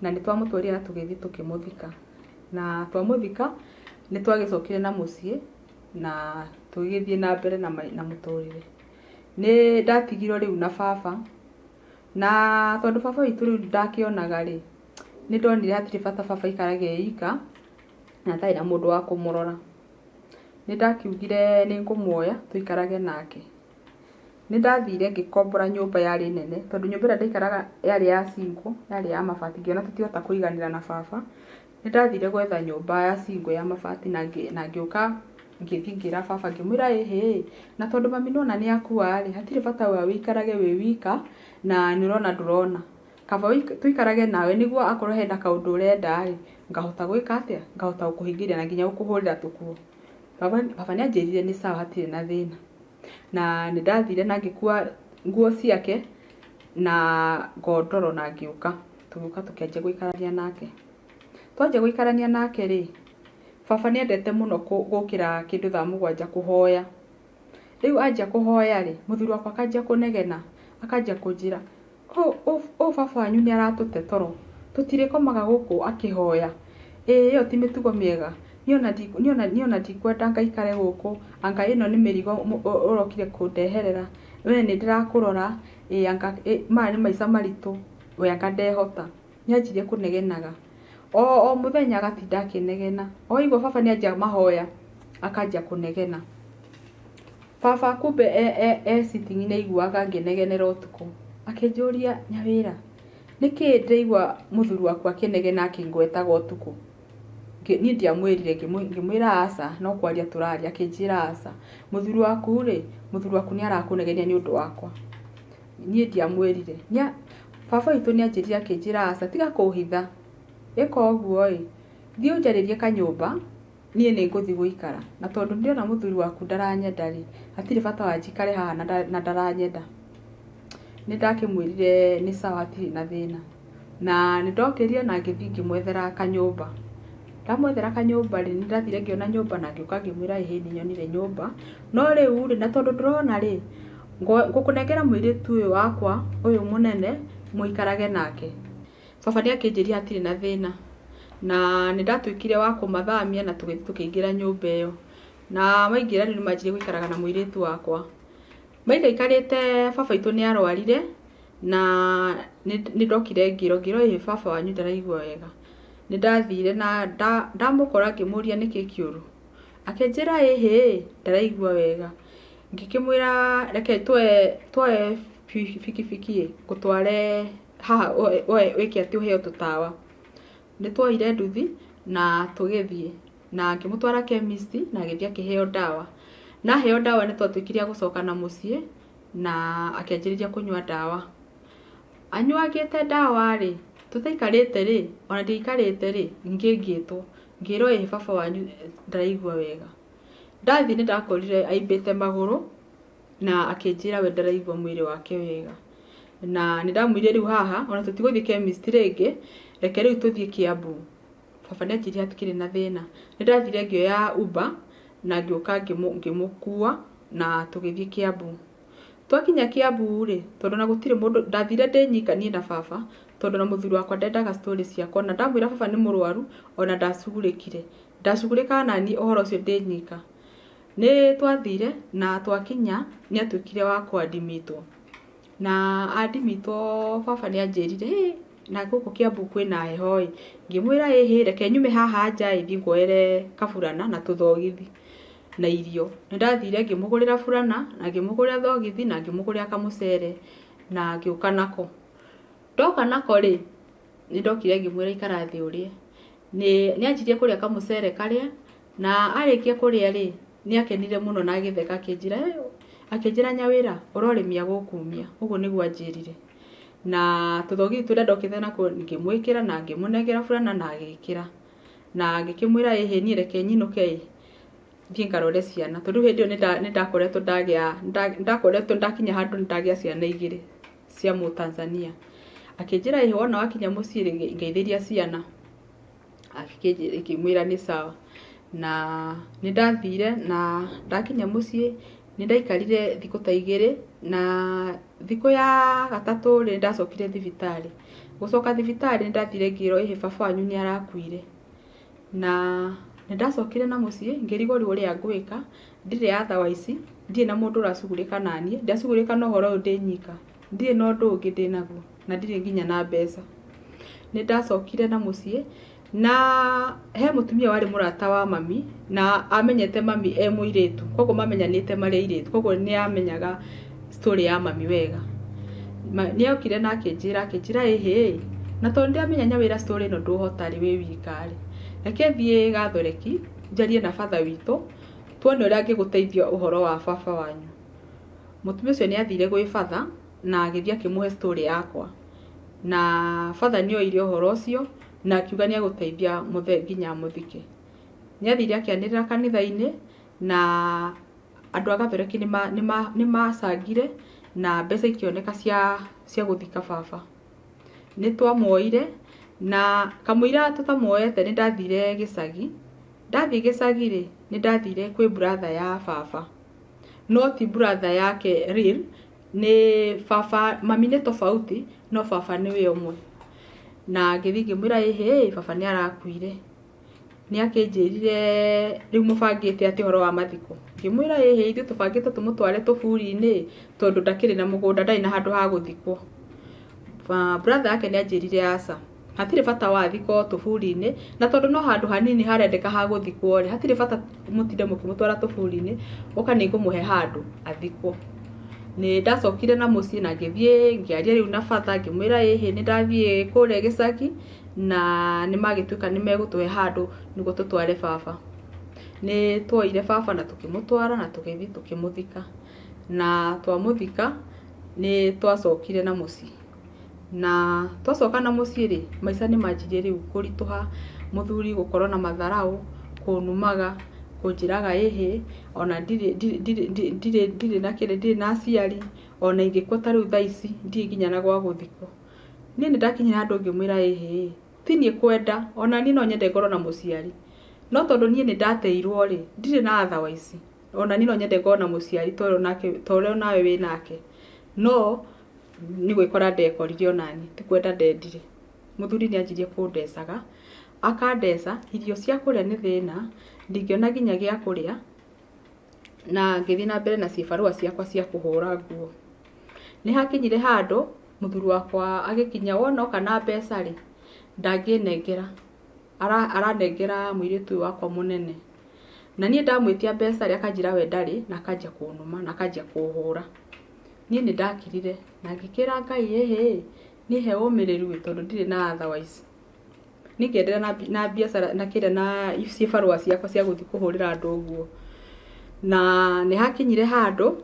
na ni twamutwarira tugithi tukimuthika na twamuthika ni twagicokire na mucii na tugithie na mbere na muturire ni ndatigirwo riu na baba na tondu baba witu riu ndakionaga ri ni ndonire hatiri bata baba ikarage ika na tai na mundu wa kumurora ni ndakiugire ni ngumuoya tuikarage nake ni ndathire ngikombora nyumba yari nene tondu nyumba ira ndaikaraga yari ya single yari ya mabati ngiona tutihota kuiganira na baba ni ndathire gwetha nyumba ya single ya mabati na ngiuka ngithingira baba ngimwira na tondu mami nona ni akua ri hatiri bata wa wikarage wi wika na nirona ndurona kaba tuikarage nawe niguo akorwo henda kaundu urenda ri ngahota gwika atia ngahota gukuhingiria na nginya gukuhurira tukuo baba ni anjirire ni sawa hatiri na thina na ni ndathire na ngikua nguo ciake na ngondoro na ngiuka tugiuka tukianjia guikarania nake twanjia guikarania nake ri baba ni endete muno gukira kindu thaa 7 kuhoya riu anjia kuhoya ri muthuri wakwa akanjia kunegena akanjia kunjira baba wanyu ni aratute toro tutirikomaga guku akihoya iyo ti mitugo miega niona ndikwenda ngaikare guku anga ino ni mirigo urokire kundeherera we ni ndirakurora anga mari maica maritu we anga ndehota ni anjirie kunegenaga o muthenya agatinda akinegena igua baba ni anjia mahoya akanjia kunegena baba kumbe sitting ni iguaga nginegenera utuku akinjuria Nyawira niki ndeigua muthuri waku akinegena akingwetaga utuku ni ndiamwirire ngimwira aca no kwaria turaria akinjira aca muthuri waku ni arakunegenia ni undu wakwa ni ndiamwirire baba itu ni anjirire akinjira aca tiga kuhitha eka uguo thii unjaririe kanyumba nie ni nguthi guikara na tondu ndiona muthuri waku ndaranyenda ri hatiri bata wa njikare haha na ndaranyenda ni ndakimwirire ni sawa hatiri na thina na ni ndokirie na ngithi ngimwethera kanyumba ndamwethera kanyumba ri ni ndathire ngiona nyumba na ngiuka ngimwira ni nyonire nyumba no riu ri na tondu ndurona ri ngukunengera mwiritu uyu wakwa uyu munene muikarage nake. Baba niakinjiria hatiri na thina na nindatwikire wa kumathamia na tukiingira nyumba iyo na maingira ni manjire guikaraga na mwiritu wakwa. Maikarite baba itu ni arwarire na nindokire ngiro ihe baba wanyu ndaraigua wega. Nindathire na ndamukora ngimuria niki kiuru, akenjira ihe ndaraigua wega. Ngikimwira reke twoe fikifiki gutware haha wiki ati uheo tutawa. Nitwoire nduthi na tugithie na ngimutwara chemist na agithia kiheo dawa. Na heo dawa nitwatwikiria gucoka na mucii na akenjiriria kunywa dawa. Anyuagite dawa ri tutaikarite ri ona ndiikarite ri ngingitwo ngiro baba wanyu ndaraigua wega. Ndathi ni ndakorire aimbite maguru na akenjira we ndaraigua mwiri wake wega. Na nindamwire riu haha ona tutiguthie chemist ringi, reke riu tuthie Kiambu. Baba nianjiria tukiri na thina. Nindathire ngioya Uber na ngioka ngimukua na tugithie Kiambu. Twakinya Kiambu ri tondu na gutire mundu, ndathire ndi nyika nie na baba tondu na muthuri wakwa ndendaga story ciakwa na ndamwira baba ni murwaru ona ndacugurika na ni uhoro ucio ndi nyika. Ni twathire na twakinya niatwikire wa kuadimitwo na adimitwo. Baba nianjirire na guku Kiambu kwina heho ngimwira reke nyume haha nja ithi ngoere kaburana na tuthogithi na irio. Nindathire ngimugurira burana na ngimugurira thogithi na ngimugurira kamucere na ngiuka nako. Ndoka nako ri nindokire ngimwira ikara thi urie. Nianjirie kuria kamucere karia na arikia kuria ri niakenire muno na agitheka akenjira Nyawira urorimia gukumia. Uguo niguo anjirire na tuthogithi turia ndokite nako ngimwikira na ngimunengera burana na agikira na ngikimwira nie reke nyinuke thie ngarore ciana tondu hindi iyo ndakoretwo ndakinya handu ndagia ciana igiri cia mu Tanzania. Akenjira wona wakinya mucii ngeithiria ciana, akimwira ni sawa na nindathire na ndakinya mucii nindaikarire thiku ta igiri na thiku ya gatatu ri ndacokire thibitari. Gucoka thibitari nindathire ngiro baba wanyu ni arakuire na nindacokire na mucii ngirigori uria ngwika ndire otherwise ndire na mundu uracugurika nanie ndacugurika na uhoro ndi nyika ndire na undu ungi ndinaguo na ndire nginya na mbeca. Nindacokire na mucii na he mutumia wari murata wa mami na amenyete mami muiritu, koguo mamenyanite mari iritu, koguo ni amenyaga story ya mami wega. Niaukire na akenjira na tondu amenya Nyawira story no nduhota ri wi wikari, reke thie Gathoreki njarie na father witu tuone uria ngiguteithia uhoro wa baba wanyu. Mutumia ucio ni athire gwi father na agithia kimuhe story yakwa na father ni oire uhoro ucio na akiuga ni aguteithia nginya muthike. Ni athire akianirira kanitha-ini na andu a Gathoreki ni macangire na mbeca ikioneka cia guthika baba. Ni twamoire na kamwira tutamoete ni ndathire gicagi. Ndathie gicagi ri ni ndathire kwi brother ya baba, no ti brother yake real, ni baba. Mami ni tofauti no baba ni we umwe. Na ngithi ngimwira baba ni arakuire. Ni akenjirire riu mubangite ati horo wa mathiko. Ngimwira ithu tubangite tumutware tuburi-ini tondu ndakiri na mugunda ndai na handu ha guthikwo. Brother yake ni anjirire aca hatire bata wa thiko tuburi-ini na tondu no handu hanini harendeka ha guthikwo ri hatire bata mutinde mukimutwara tuburi-ini uka ni ngumuhe handu athikwo. Ni ndacokire na mucii na ngithie ngiaria riu na bata ngimwira ni ndathie kuria gicagi na ni magituika ni megutuhe handu niguo tutware baba. Ni twoire baba na tukimutwara na tugithi tukimuthika na twamuthika ni twacokire na mucii. Na twacoka na mucii ri maica ni manjirie riu kurituha, muthuri gukorwo na matharau, kunumaga, kunjiraga ona ndire na kire ndire na aciari ona ingikwo ta riu thaici ndire nginya na gwa guthikwo. Ni ndakinya handu ngimwira ti nie kwenda ona ni no nyende ngoro na muciari, no tondu nie ni ndateirwo ri ndire na otherwise ona ni no nyende ngona muciari toro nawe wi nake no ni gwikora ndekorire onani ti kwenda ndendire muthuri ni anjirie kundecaga akandeca irio cia kuria ni thina ndingiona ginya gia kuria na ngithii na mbere na cibarua ciakwa cia kuhura nguo ni hakinyire handu muthuri wakwa agikinya wona kana mbeca ri ndanginengera aranengera muiritu wakwa munene na nie ndamwitia mbeca ri akanjira we ndari na akajia kunuma na akajia kuhura nie ni ndakirire na ngikira Ngai ni he umiriru tondu ndire na otherwise ningendera na biacara na kire na cibarua ciakwa cia guthi kuhurira andu nguo na ni hakinyire handu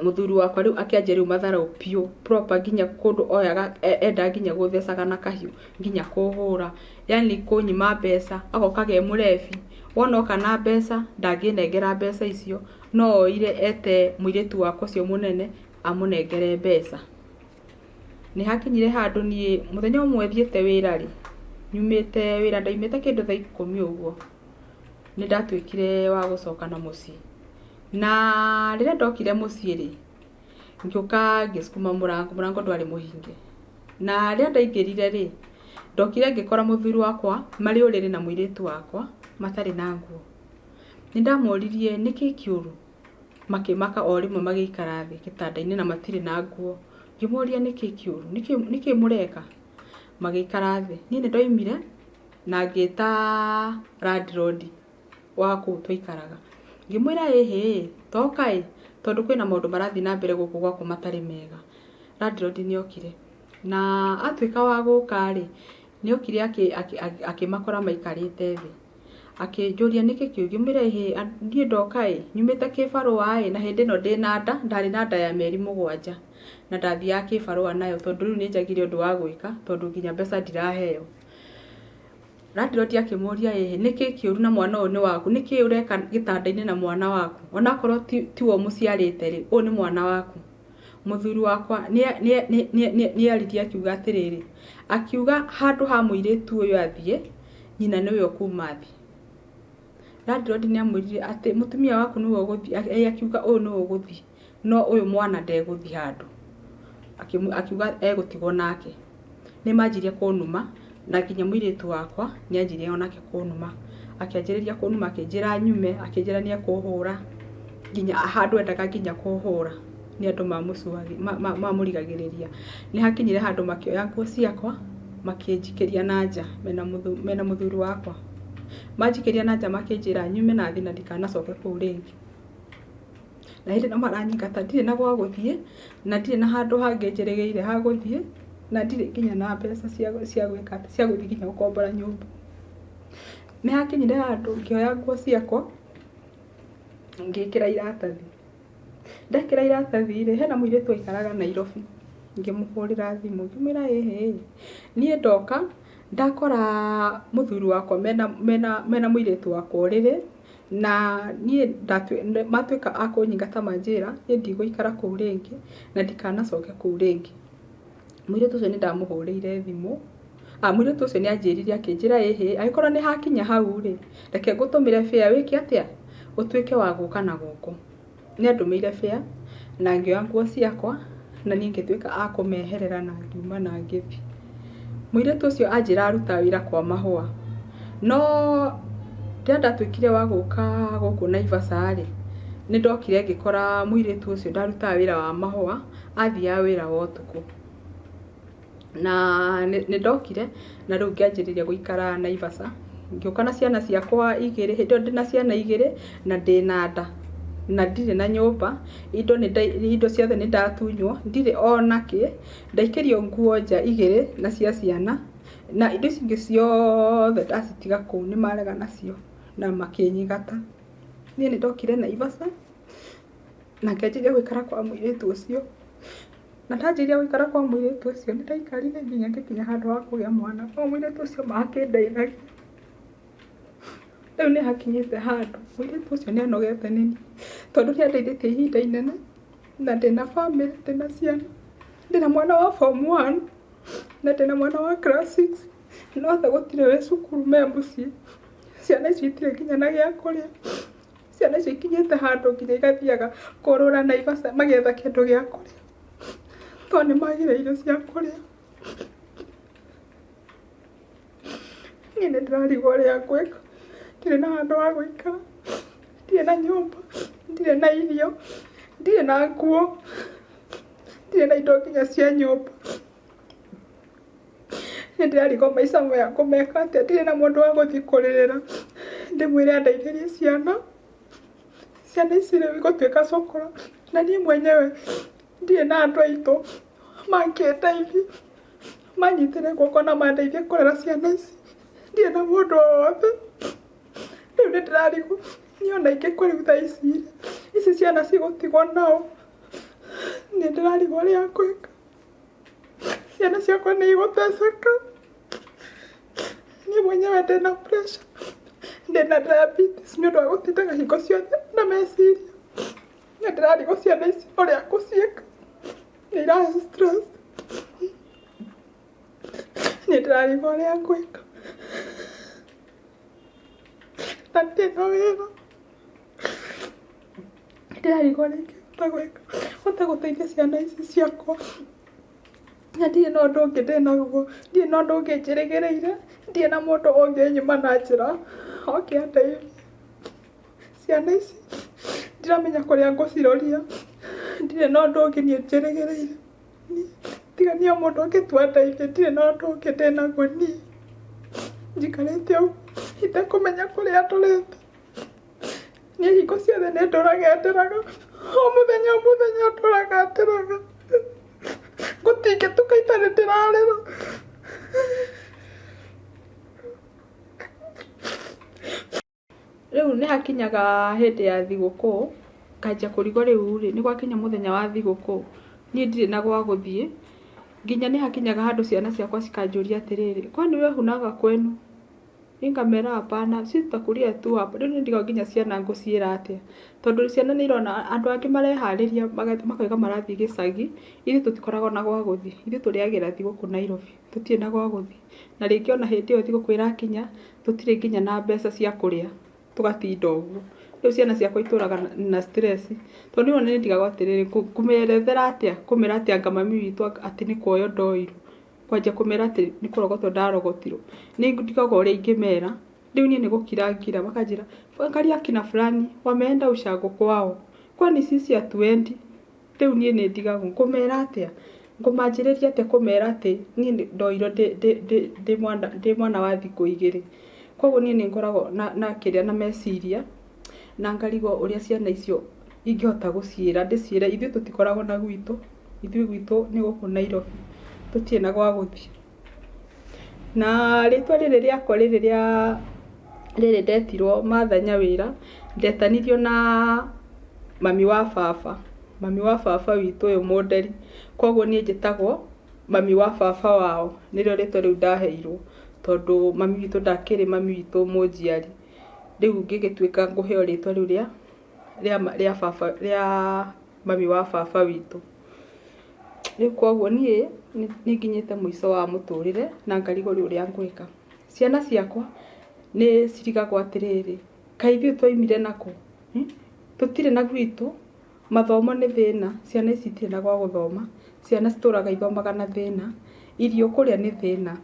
muthuri wakwa riu akianjia riu mathara pio proper ginya kundu oyaga enda ginya guthecaga na kahiu ginya kuhura yani kunyima mbeca agokage murebi wona kana mbeca ndanginengera mbeca icio no oire ete muiritu wakwa cio munene amunengere mbeca ni hakinyire handu nie muthenya umwe thiete wira ri nyumite wira ndaimite kindu thaa 10 uguo ni ndatwikire wa gucoka na mucii na rire ndokire mucii ri ngiuka ngisukuma murango ndwari muhinge na rire ndaingirire ri ndokire ngikora muthuri wakwa mari uriri na muiritu wakwa matari na nguo ni ndamoririe niki kiuru makimaka o rimwe magikara thi kitanda-ini na matiri na nguo ngimuria niki kiuru niki mureka magikara thi ni ndoimire na ngita landlord waku tuikaraga ngimwira tokai tondu kwina maundu marathi na mbere guku gwaku matari mega landlord ni okire na atwika wa guka ri ni okire akimakora maikarite thi akinjuria niki kiugi mire ndie ndokai nyumite kibarua na hindi no ndina nda ndari na nda ya meri 7 na ndathia kibarua nayo tondu riu ni njagire undu wa gwika tondu nginya mbeca ndiraheo landlord akimuria niki kiuru na mwana uyu ni waku niki ureka gitanda-ini na mwana waku ona korwo ti wo muciarite ri uyu ni mwana waku muthuri wakwa ni arithi akiuga atiriri akiuga handu ha muiritu uyu athie nyina niwe ukuma thi landlord ni amwirire ati mutumia waku niwe uguthi akiuga uyu niwe uguthi no uyu mwana ndeguthi handu akiuga egutigwo nake ni manjirie kunuma na ginya muiritu wakwa ni anjirie onake kunuma akianjiriria kunuma akinjira nyume akinjira ni akuhura ginya handu endaga ginya kuhura ni andu mamucuagi mamurigagiriria ni hakinyire handu makioya nguo ciakwa makinjikiria nanja mena muthuri wakwa manjikiria nanja makinjira nyume na thi na ndikanacoke kuu ringi na hindi no maranyingata ndire na gwa guthie na ndire na handu hangi njirigeire ha guthie na ndire ginya na mbeca cia gwika cia guthi ginya gukombora nyumba ni hakinyire handu ngioya nguo ciakwa ngikira iratathi ndekira iratathi ri hena muiritu aikaraga Nairobi ngimuhurira thimu ngimira nie ndoka ndakora muthuri wakwa mena muiritu wakwa uriri na nie matwika akunyingata manjira ni ndigũikara kuu ringi na ndikanacoke kuu ringi muiritu ucio ni ndamuhurire thimu muiritu ucio ni anjiririe akinjira agikorwo ni hakinya hau ri reke ngutumire fare wiki atia utwike wa guka na guku ni andumire fare na ngioya nguo ciakwa na nie ngitwika akumeherera na ngiuma na ngithi muiritu ucio anjira aruta wira kwa mahua no ndatwikire wa guka guku Naivasha ri ni ndokire ngikora muiritu ucio ndaruta wira wa mahua athia wira wa utuku na ni ndokire na riu ngianjiriria guikara Naivasha ngioka na ciana ciakwa igiri hindi ndina ciana igiri na ndina nda na ndire na nyumba indo ciothe ni ndatunywo ndire ona ki ndaikirio nguo nja igiri na cia ciana na indo cingi ciothe ndacitiga kuu ni marega nacio na makinyigata nie ni ndokire Naivasha na ngianjiria guikara kwa muiritu ucio na ndanjiria guikara kwa muiritu ucio ni ndaikarire nginya ngikinya handu ha kugia mwana o muiritu ucio makindeithagia riu ni hakinyite handu muiritu ucio ni anogete nini tondu ni andeithitie ihinda inene na ndina family ndina ciana ndina mwana wa form 1 na ndina mwana wa class 6 no tha gutire we cukuru me mucii ciana icio itire nginya na gia kuria ciana icio ikinyĩte handũ nginya igathiaga kũrũra Naivasha magĩetha kĩndũ gĩa kũrĩa tondũ nĩ magire irio cia kũrĩa. Niĩ nĩ ndĩrarigwo ũrĩa ngwĩka, ndirĩ na handũ ha gũikara, ndirĩ na nyũmba, ndirĩ na irio, ndirĩ na nguo, ndirĩ na indo nginya cia nyũmba. Nĩ ndĩrarigwo maica maya ngũmeka atĩa, ndirĩ na mũndũ wa gũthiĩ kũrĩrĩra ndĩmwĩre andeithĩrie ciana. Ciana ici rĩu igũtuĩka cũkũra na niĩ mwenyewe ndirĩ na andũ aitũ mangĩndeithia manyitĩre guoko na mandeithie kũrera ciana ici, ndirĩ na mũndũ o wothe. Rĩu nĩ ndĩrarigwo niĩ ona ingĩkua rĩu thaa ici ciana cigũtigwo nao, nĩ ndĩrarigwo ũrĩa ngwĩka. Ciana ciakwa nĩ igũteceka, niĩ mwenyewe ndĩna pressure, ndĩna diabetes nĩ ũndũ wa gũtindaga hingo ciothe na meciria. Nĩ ndĩrarigwo ciana ici ũrĩa ngũciĩka, nĩ irahe stress. Nĩ ndĩrarigwo ũrĩa ngwĩka na ndirĩ na wĩra. Nĩ ndĩrarigwo ũrĩa ingĩhota gwĩka, hota gũteithia ciana ici ciakwa, na ndirĩ na ũndũ ũngĩ ndĩnaguo, ndirĩ na ũndũ ũngĩ njĩrĩgĩrĩire, ndirĩ na mũndũ ũngĩnyuma na njĩra oke andeithie. Ciana ici ndiramenya kũrĩa ngũciroria, ndirĩ na ũndũ ũngĩ niĩ njĩrĩgĩrĩire tiga niĩ mũndũ ũngĩtua ndeithie, ndirĩ na ũndũ ũngĩ ndĩnaguo niĩ. Njikarĩte ũguo itekũmenya kũrĩa ndũrĩte, niĩ hingo ciothe nĩ ndũraga ndĩraga, o mũthenya ndũraga ndĩraga, gũtingĩtuka itarĩ ndĩrarĩra. Rĩu nĩ hakinyaga hĩndĩ ya thigũkũ, nganjia kũrigwo rĩu rĩ, nĩ gwakinya mũthenya wa thigũkũ niĩ ndirĩ na gwa gũthiĩ, nginya nĩ hakinyaga handũ ciana ciakwa cikanjũria atĩrĩrĩ, kwani we hunaga kwenu? Ngamera hapana, sisi tutakulia tu hapa. Rĩu nĩ ndigagwo nginya ciana ngũciĩra atĩa, tondũ ciana nĩ irona andũ angĩ mareharĩria makoiga marathiĩ gĩcagi, ithuĩ tũtikoragwo na gwa gũthiĩ, ithuĩ tũrĩagĩra thigũkũ Nairobi, tũtirĩ na gwa gũthiĩ. Na rĩngĩ ona hĩndĩ ĩyo thigũkũ ĩrakinya tũtirĩ nginya na mbeca cia kũrĩa, tũgatinda ũguo. Rĩu ciana ciakwa itũraga na stress, tondũ rĩu nĩ ndigagwo atĩrĩrĩ, kũmerethera atĩa, kũmera atĩa anga mami witũ atĩ nĩ kuoyo ndoirwo, kwanjia kũmera atĩ nĩ kũrogotwo ndarogotirwo. Nĩ ndigagwo ũrĩa ingĩmera, rĩu niĩ nĩ gũkira ngira, makanjĩra angalia kina fulani wameenda ushago kwao, kwani sisi hatuendi. Rĩu niĩ nĩ ndigagwo ngũmera atĩa, ngũmanjĩrĩria atĩa kũmera atĩ niĩ ndoirwo ndĩ mwana wa thikũ 2. Koguo niĩ nĩ ngoragwo na kĩrĩa na meciria, na ngarigwo ũrĩa ciana icio ingĩhota gũciĩra, ndĩciĩre ithuĩ tũtikoragwo na gwitũ, ithuĩ gwitũ nĩ gũkũ Nairobi, tũtirĩ na gwa gũthiĩ. Na rĩtwa rĩrĩ rĩakwa rĩrĩ ndetirwo Martha Nyawĩra, ndetanirio na mami wa baba witũ ũyũ mũnderi, koguo niĩ njĩtagwo mami wa baba wao, nĩrĩo rĩtwa rĩu ndaheirwo, tondũ mami witũ ndakĩrĩ mami witũ mũnjiari. Rĩu ngĩgĩtuĩka ngũheo rĩtwa rĩu rĩa mami wa baba witũ. Rĩu koguo niĩ nĩ nginyĩte mũico wa mũtũrĩre na ngarigwo rĩu ũrĩa ngwĩka. Ciana ciakwa nĩ cirigagwo atĩrĩrĩ, kaĩ ithuĩ twaimire nakũ? Tũtirĩ na gwitũ, mathomo nĩ thĩna, ciana ici itirĩ na gwa gũthoma, ciana citũraga ithomaga na thĩna, irio kũrĩa nĩ thĩna,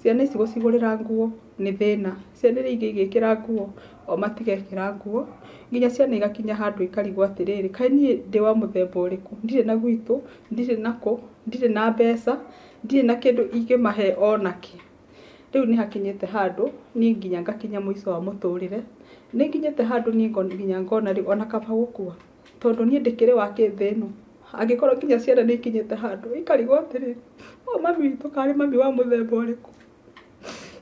ciana ici gũcigũrĩra nguo nĩ thĩna, ciana iria ingĩ igĩkĩra nguo o matigekĩra nguo, nginya ciana igakinya handũ ikarigwo atĩrĩrĩ, kaĩ niĩ ndĩ wa mũthemba ũrĩkũ? Ndirĩ na gwitũ, ndirĩ nakũ, ndirĩ na mbeca, ndirĩ na kĩndũ ingĩmahe onakĩ. Rĩu nĩ hakinyĩte handũ niĩ nginya ngakinya mũico wa mũtũrĩre, nĩ nginyĩte handũ niĩ nginya ngona rĩu ona kaba gũkua, tondũ niĩ ndĩkĩrĩ wa kĩthĩ ĩno. Angĩkorwo nginya ciana nĩ ikinyĩte handũ ikarigwo atĩrĩrĩ, mami witũ karĩ mami wa mũthemba ũrĩkũ?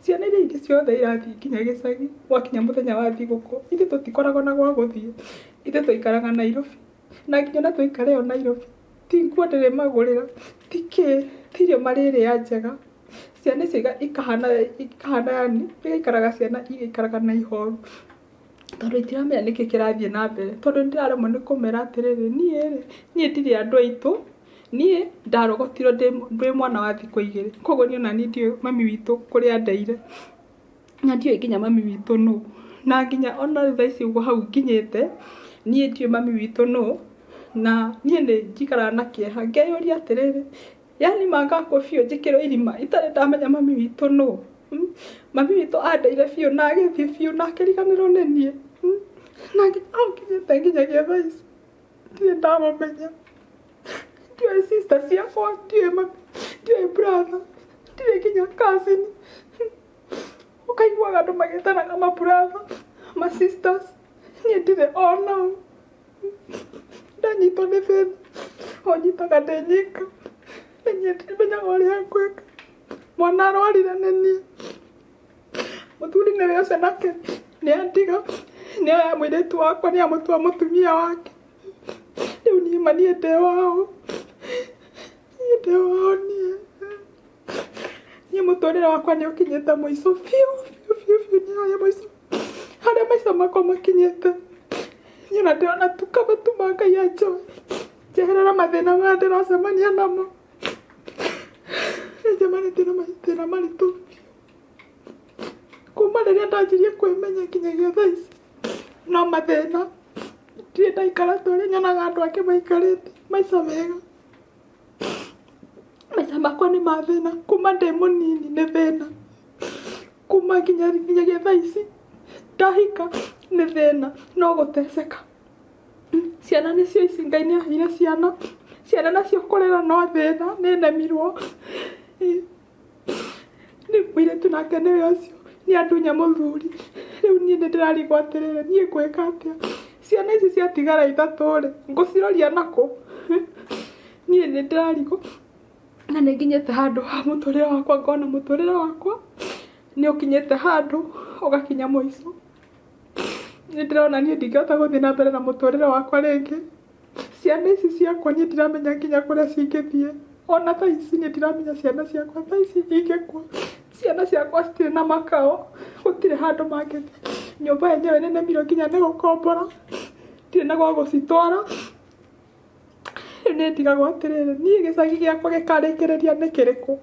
Ciana iria ingĩ ciothe irathiĩ nginya gĩcagi, gwakinya mũthenya wa thigũkũ, ithuĩ tũtikoragwo na gwa gũthiĩ, ithuĩ tũikaraga Nairobi, na nginya na tũikare o Nairobi, ti nguo ndĩrĩmagũrĩra, tirio marĩrĩa njega, ciana icio ikahana yani, igaikaraga ciana igaikaraga na ihoru, tondũ itiramenya nĩkĩ kĩrathiĩ na mbere, tondũ nĩndĩraremwo nĩ kũmera atĩrĩrĩ, niĩ ndirĩ andũ aitũ, niĩ ndarogotirwo ndĩ mwana wa thikũ 2, koguo niĩ ona niĩ ndiũĩ mami witũ kũrĩa ndeire, na ndiũĩ nginya mami witũ nũ, na nginya ona thaa ici uguo hau nginyite niĩ ndiũĩ mami witũ nũ, na niĩ nĩ njikaraga na kĩeha ngeyũria atĩrĩrĩ, yani mangakwo biũ njĩkĩrwo irima itarĩ ndamenya mami witũ nũ. Mami witũ andeire biũ na agĩthiĩ biũ na akĩriganĩrwo nĩ niĩ, na nginya nginyĩte nginyagia thaa ici ndirĩ ndamamenya. Ndiũĩ sister ciakwa, ndiũĩ brother, ndiũĩ nginya cousin. Ũkaiguaga andũ magĩtanaga ma brother, ma sisters, niĩ ndirĩ ona ũ. Ndanyitwo nĩ thĩna ũnyitaga ndĩ nyika, na niĩ ndimenyaga ũrĩa ngwĩka. Mwana arwarire nĩ niĩ, mũthuri nĩwe ũcio nake nĩandiga, nĩoya mũirĩtu wakwa nĩamũtua mũtumia wake. Rĩu niĩ ma niĩ ndĩ wao, niĩ mũtũrĩre wakwa nĩ ũkinyĩte mũico biũ nĩ harĩa mũico, harĩa maica makwa makinyĩte. Niĩ ona ndĩrona tu kaba tu ma Ngai anjoe njeherera mathĩna marĩa ndĩracemania namo. Nĩnjemanĩtie na mathĩna maritũ kuma rĩrĩa ndanjirie kwĩmenya nginyagia thaa ici, no mathĩna. Ndirĩ ndaikara ta ũrĩa nyonaga andũ angĩ maikarĩte maica mega. Maica makwa nĩ ma thĩna, kuma ndĩ mũnini nĩ thĩna, kuma nginyagia thaa ici ndahika nĩ thĩna, no gũteceka. Ciana nĩcio ici Ngai nĩaheire ciana, ciana nacio kũrera no thĩna, nĩ nemirwo. Rĩu mũirĩtu nake nĩwe ũcio nĩandunya mũthuri. Rĩu niĩ nĩndĩrarigwo atĩrĩrĩ, niĩ ngwĩka atĩa? Ciana ici ciatigara ithatũ-rĩ, ngũciroria nakũ? Niĩ nĩndĩrarigwo na nĩnginyĩte handũ ha mũtũrĩre wakwa ngona mũtũrĩre wakwa nĩũkinyĩte handũ ũgakinya mũico. Nĩndĩrona niĩ ndingĩhota gũthiĩ na mbere na mũtũrĩre wakwa rĩngĩ. Ciana ici ciakwa niĩ ndiramenya nginya kũrĩa cingĩthiĩ. Ona thaa ici niĩ ndiramenya ciana ciakwa thaa ici ingĩkua. Ciana ciakwa citirĩ na makao, gũtirĩ handũ mangĩthiĩ. Nyũmba yenyewe nĩ nemirwo nginya nĩ gũkombora, ndirĩ na gwa gũcitwara. Rĩu nĩ ndigagwo atĩrĩrĩ, niĩ gĩcagi gĩakwa gĩkarĩkĩrĩria nĩ kĩrĩkũ?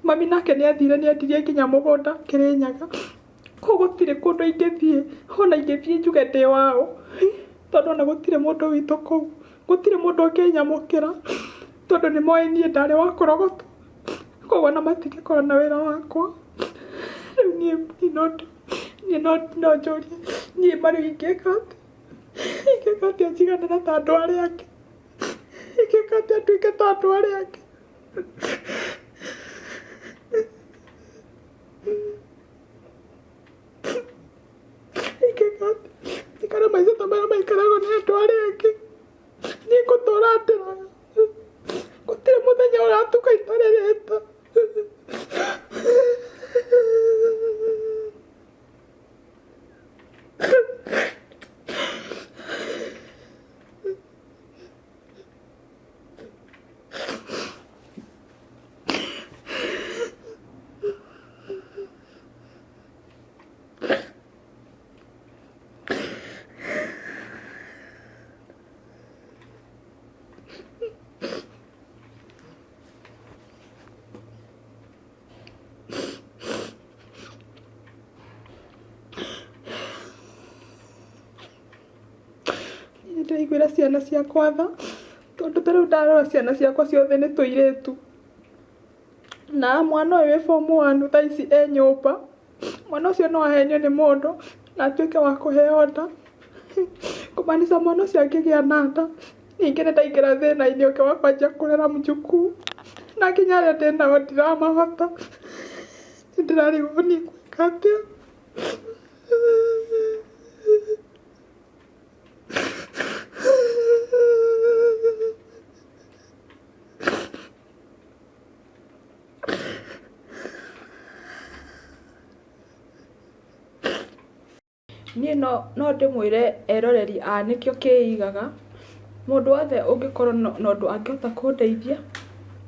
Mami nake nĩathire nĩendirie nginya mũgũnda Kĩrĩnyaga, kũu gũtirĩ kũndũ ingĩthiĩ, ona ingĩthiĩ njuge ndĩ wao, tondũ ona gũtirĩ mũndũ witũ kũu, gũtirĩ mũndũ ũngĩnyamũkĩra, tondũ nĩmoĩ niĩ ndarĩ wa kũrogotwo, koguo ona matingĩkorwo na wĩra wakwa. Rĩu niĩ no njũrie, niĩ ma rĩu ingĩka atĩa njiganĩre ta andũ arĩa angĩ? Ingĩka atĩa nduĩke ta andũ arĩa angĩ? Ingĩka atĩa njikare maica ta marĩa maikaragwo nĩ andũ arĩa angĩ? Niĩ ngũtũra ndĩraga, gũtirĩ mũthenya ũratuka itarĩrĩte. Ndĩraiguĩra ciana ciakwa tha, tondũ ta rĩu ndarora ciana ciakwa ciothe nĩ tũirĩtu. Na mwana ũyũ wĩ form 1 thaa ici e nyũmba. Mwana ũcio no ahenywo nĩ mũndũ na atuĩke wa kũheo nda. Kũmaanica mwana ũcio angĩgĩa na nda, ningĩ nĩndaingĩra thĩna-inĩ ũngĩ wa kwanjia kũrera mjukuu. Na nginya arĩa ndĩnao ndiramahota. Nĩndĩrarigwo niĩ ngwĩka atĩa? Niĩ no ndĩmwĩre eroreri a nĩkĩo kĩigaga, mũndũ wothe ũngĩkorwo na ũndũ angĩhota kũndeithia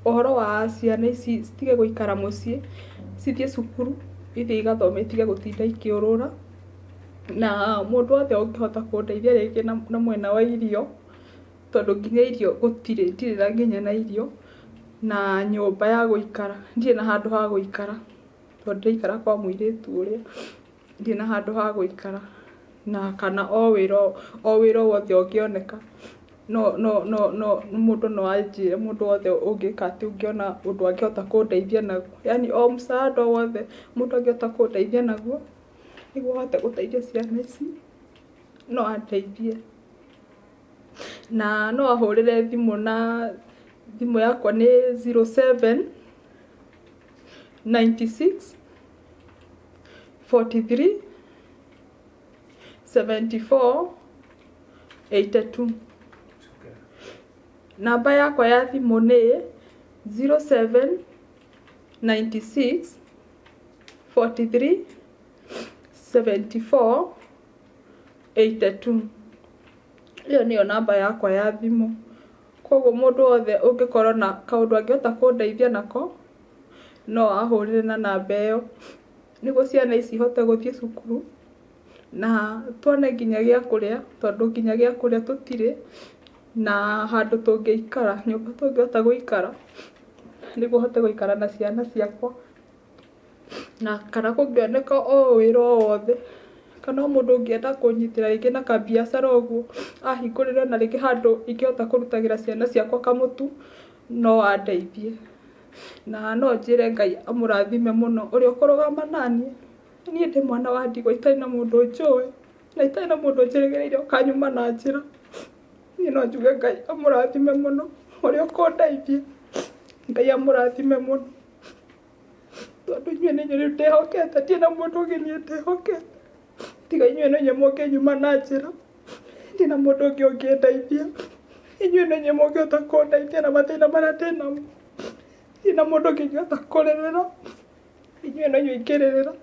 ũhoro wa ciana ici citige gũikara mũciĩ, cithiĩ cukuru, ithiĩ igathome, itige gũtinda ikĩũrũra. Na mũndũ wothe ũngĩhota kũndeithia rĩngĩ na mwena wa irio, tondũ nginya irio gũtirĩ, ndirĩ na nginya na irio, na nyũmba ya gũikara, ndirĩ na handũ ha gũikara, tondũ ndĩraikara kwa mũirĩtu ũrĩa. ndina handu ha guikara na kana o wira wothe ungioneka no mundu no anjire mundu wothe ungika ati ungiona undu angihota kundeithia naguo yani o msaada wothe mundu angihota kundeithia naguo niguo hote guteithia ciana ici no andeithie na no ahurire thimu na thimu yakwa ni 07 96 43 74 82. Namba yakwa ya thimu ni 07 96 43 74 82. Iyo niyo namba yakwa ya thimu. Koguo mundu wothe ungikorwo na kaundu angihota kundeithia nako no ahurire na namba iyo niguo ciana ici ihote guthie cukuru na tuone nginya gia kuria tondu nginya gia kuria tutire na handu tungiikara nyumba tungihota guikara niguo hote guikara na ciana ciakwa na kana kungioneka o wira wothe kana mundu ungienda kunyitira ringi na kabiacara uguo ahingurire na ringi handu ingihota kurutagira ciana ciakwa kamutu no andeithie na no njire Ngai amurathime muno uria ukurugama nani nie ndi mwana wa ndigwa itai na mundu njui na itai na mundu njirigireire ukanyuma na njira nie no njuge Ngai amurathime muno uria ukundeithia Ngai amurathime muno tondu inyuĩ nĩ inyuĩ ndĩhokete ndirĩ mundu ũngĩ niĩ ndĩhokete tiga inyuĩ nĩ inyuĩ mũngĩnyuma na njĩra ndirĩ na mũndũ ũngĩ ũngĩndeithia inyuĩ nĩ inyuĩ mũngĩhota kũndeithia na mathĩna marĩa ndĩ namo ndirĩ na mũndũ ũngĩ ingĩhota kũrĩrĩra inyuĩ nĩ inyuĩ ingĩrĩrĩra